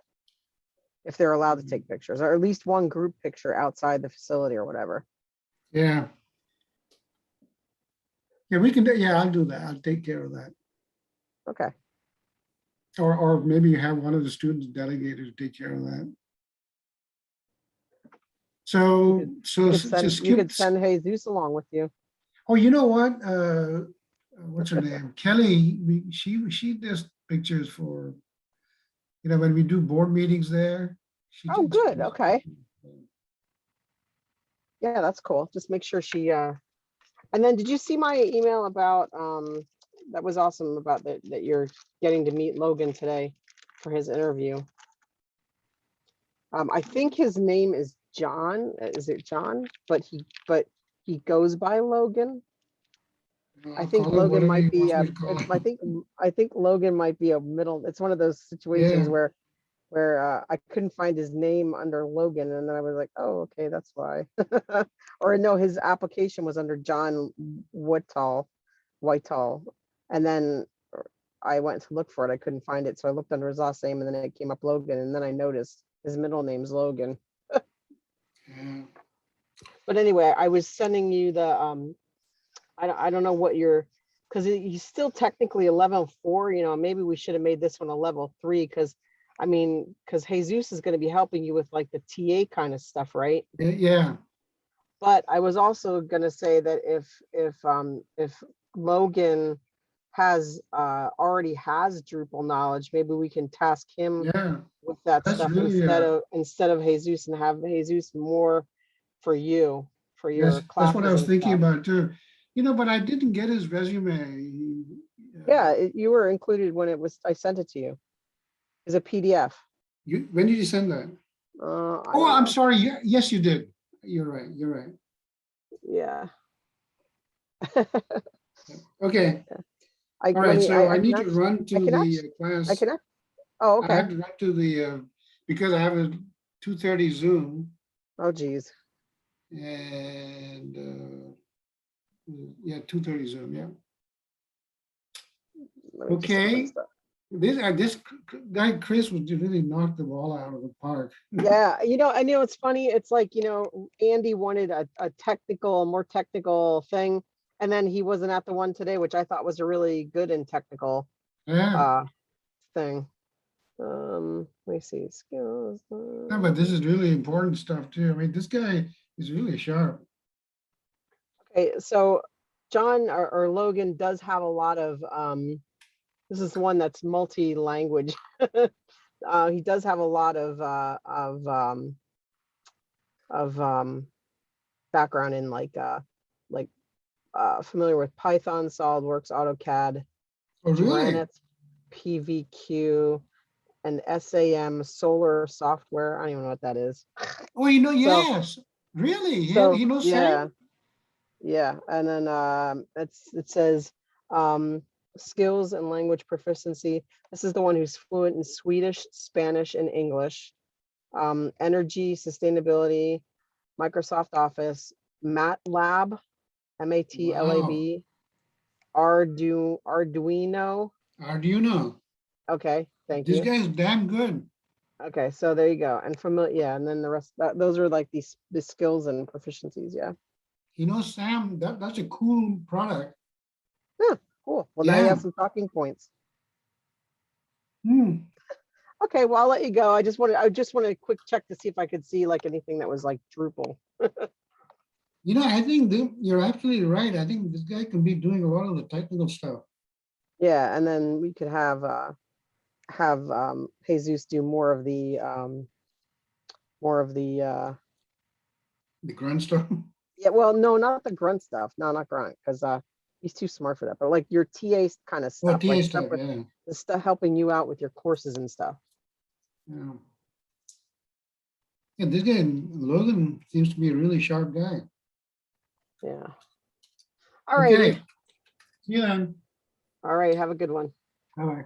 If they're allowed to take pictures, or at least one group picture outside the facility or whatever. Yeah. Yeah, we can. Yeah, I'll do that. I'll take care of that. Okay. Or maybe you have one of the students delegated to take care of that. So, You could send Jesus along with you. Oh, you know what? What's her name? Kelly. She does pictures for, when we do board meetings there. Oh, good. Okay. Yeah, that's cool. Just make sure she, and then did you see my email about, that was awesome about that you're getting to meet Logan today for his interview. I think his name is John. Is it John? But he goes by Logan. I think Logan might be, I think Logan might be a middle. It's one of those situations Yeah. where I couldn't find his name under Logan, and then I was like, oh, okay, that's why. Or no, his application was under John Whitall, and then I went to look for it. I couldn't find it, so I looked under his last name, and then it came up Logan, and then I noticed his middle name's Logan. Yeah. But anyway, I was sending you the I don't know what you're, because he's still technically a level 4. Maybe we should have made this one a level 3, because Jesus is going to be helping you with like the TA kind of stuff, right? Yeah. But I was also going to say that if Logan already has Drupal knowledge, maybe we can task him Yeah. with that That's stuff really, instead of Jesus, and have Jesus more for you for your Yes, classes. that's what I was and thinking stuff. about too. But I didn't get his resume. Yeah, you were included when I sent it to you. It's a PDF. When did you send that? Oh, I'm sorry. Yes, you did. You're right. Yeah. Okay. All right. So I need to run to I can the class. oh, I okay. have to run to the because I have a 2:30 Zoom Oh, geez. and yeah, 2:30 Zoom, yeah. Let me just see Okay. what's the- This guy Chris was really knocked the ball out of the park. Yeah, I know it's funny. It's like, Andy wanted a more technical thing. And then he wasn't at the one today, which I thought was a really good and technical Yeah, thing. Let me see. Skills. no, but this is really important stuff too. I mean, this guy is really sharp. Okay, so John or Logan does have a lot of, this is the one that's multi-language. He does have a lot of background in like familiar with Python, SolidWorks, AutoCAD, Oh, really? Granite, PVQ, and SAM solar software. I don't even know what that is. Oh, yes, really? He knows yeah, Sam? yeah. And then it says skills and language proficiency. This is the one who's fluent in Swedish, Spanish, and English. Energy, sustainability, Microsoft Office, MATLAB, MATLAB, Arduino. Arduino. Okay, thank This you. guy's damn good. Okay, so there you go. And familiar, yeah, and then the rest, those are like the skills and proficiencies, yeah. He knows Sam. That's a cool product. Cool. Well, now you Yeah. have some talking points. Hmm. Okay, well, I'll let you go. I just wanted a quick check to see if I could see like anything that was like Drupal. I think you're absolutely right. I think this guy can be doing a lot of the technical stuff. Yeah, and then we could have Jesus do more of the The grunt stuff. yeah, well, no, not the grunt stuff. No, not grunt, because he's too smart for that. But like your TA kind of Oh, stuff, like TA stuff stuff, with yeah. the stuff helping you out with your courses and stuff. Yeah. Yeah, this guy, Logan, seems to be a really sharp guy. Yeah. All righty. Okay. See you then. All right. Have a good one. Bye-bye.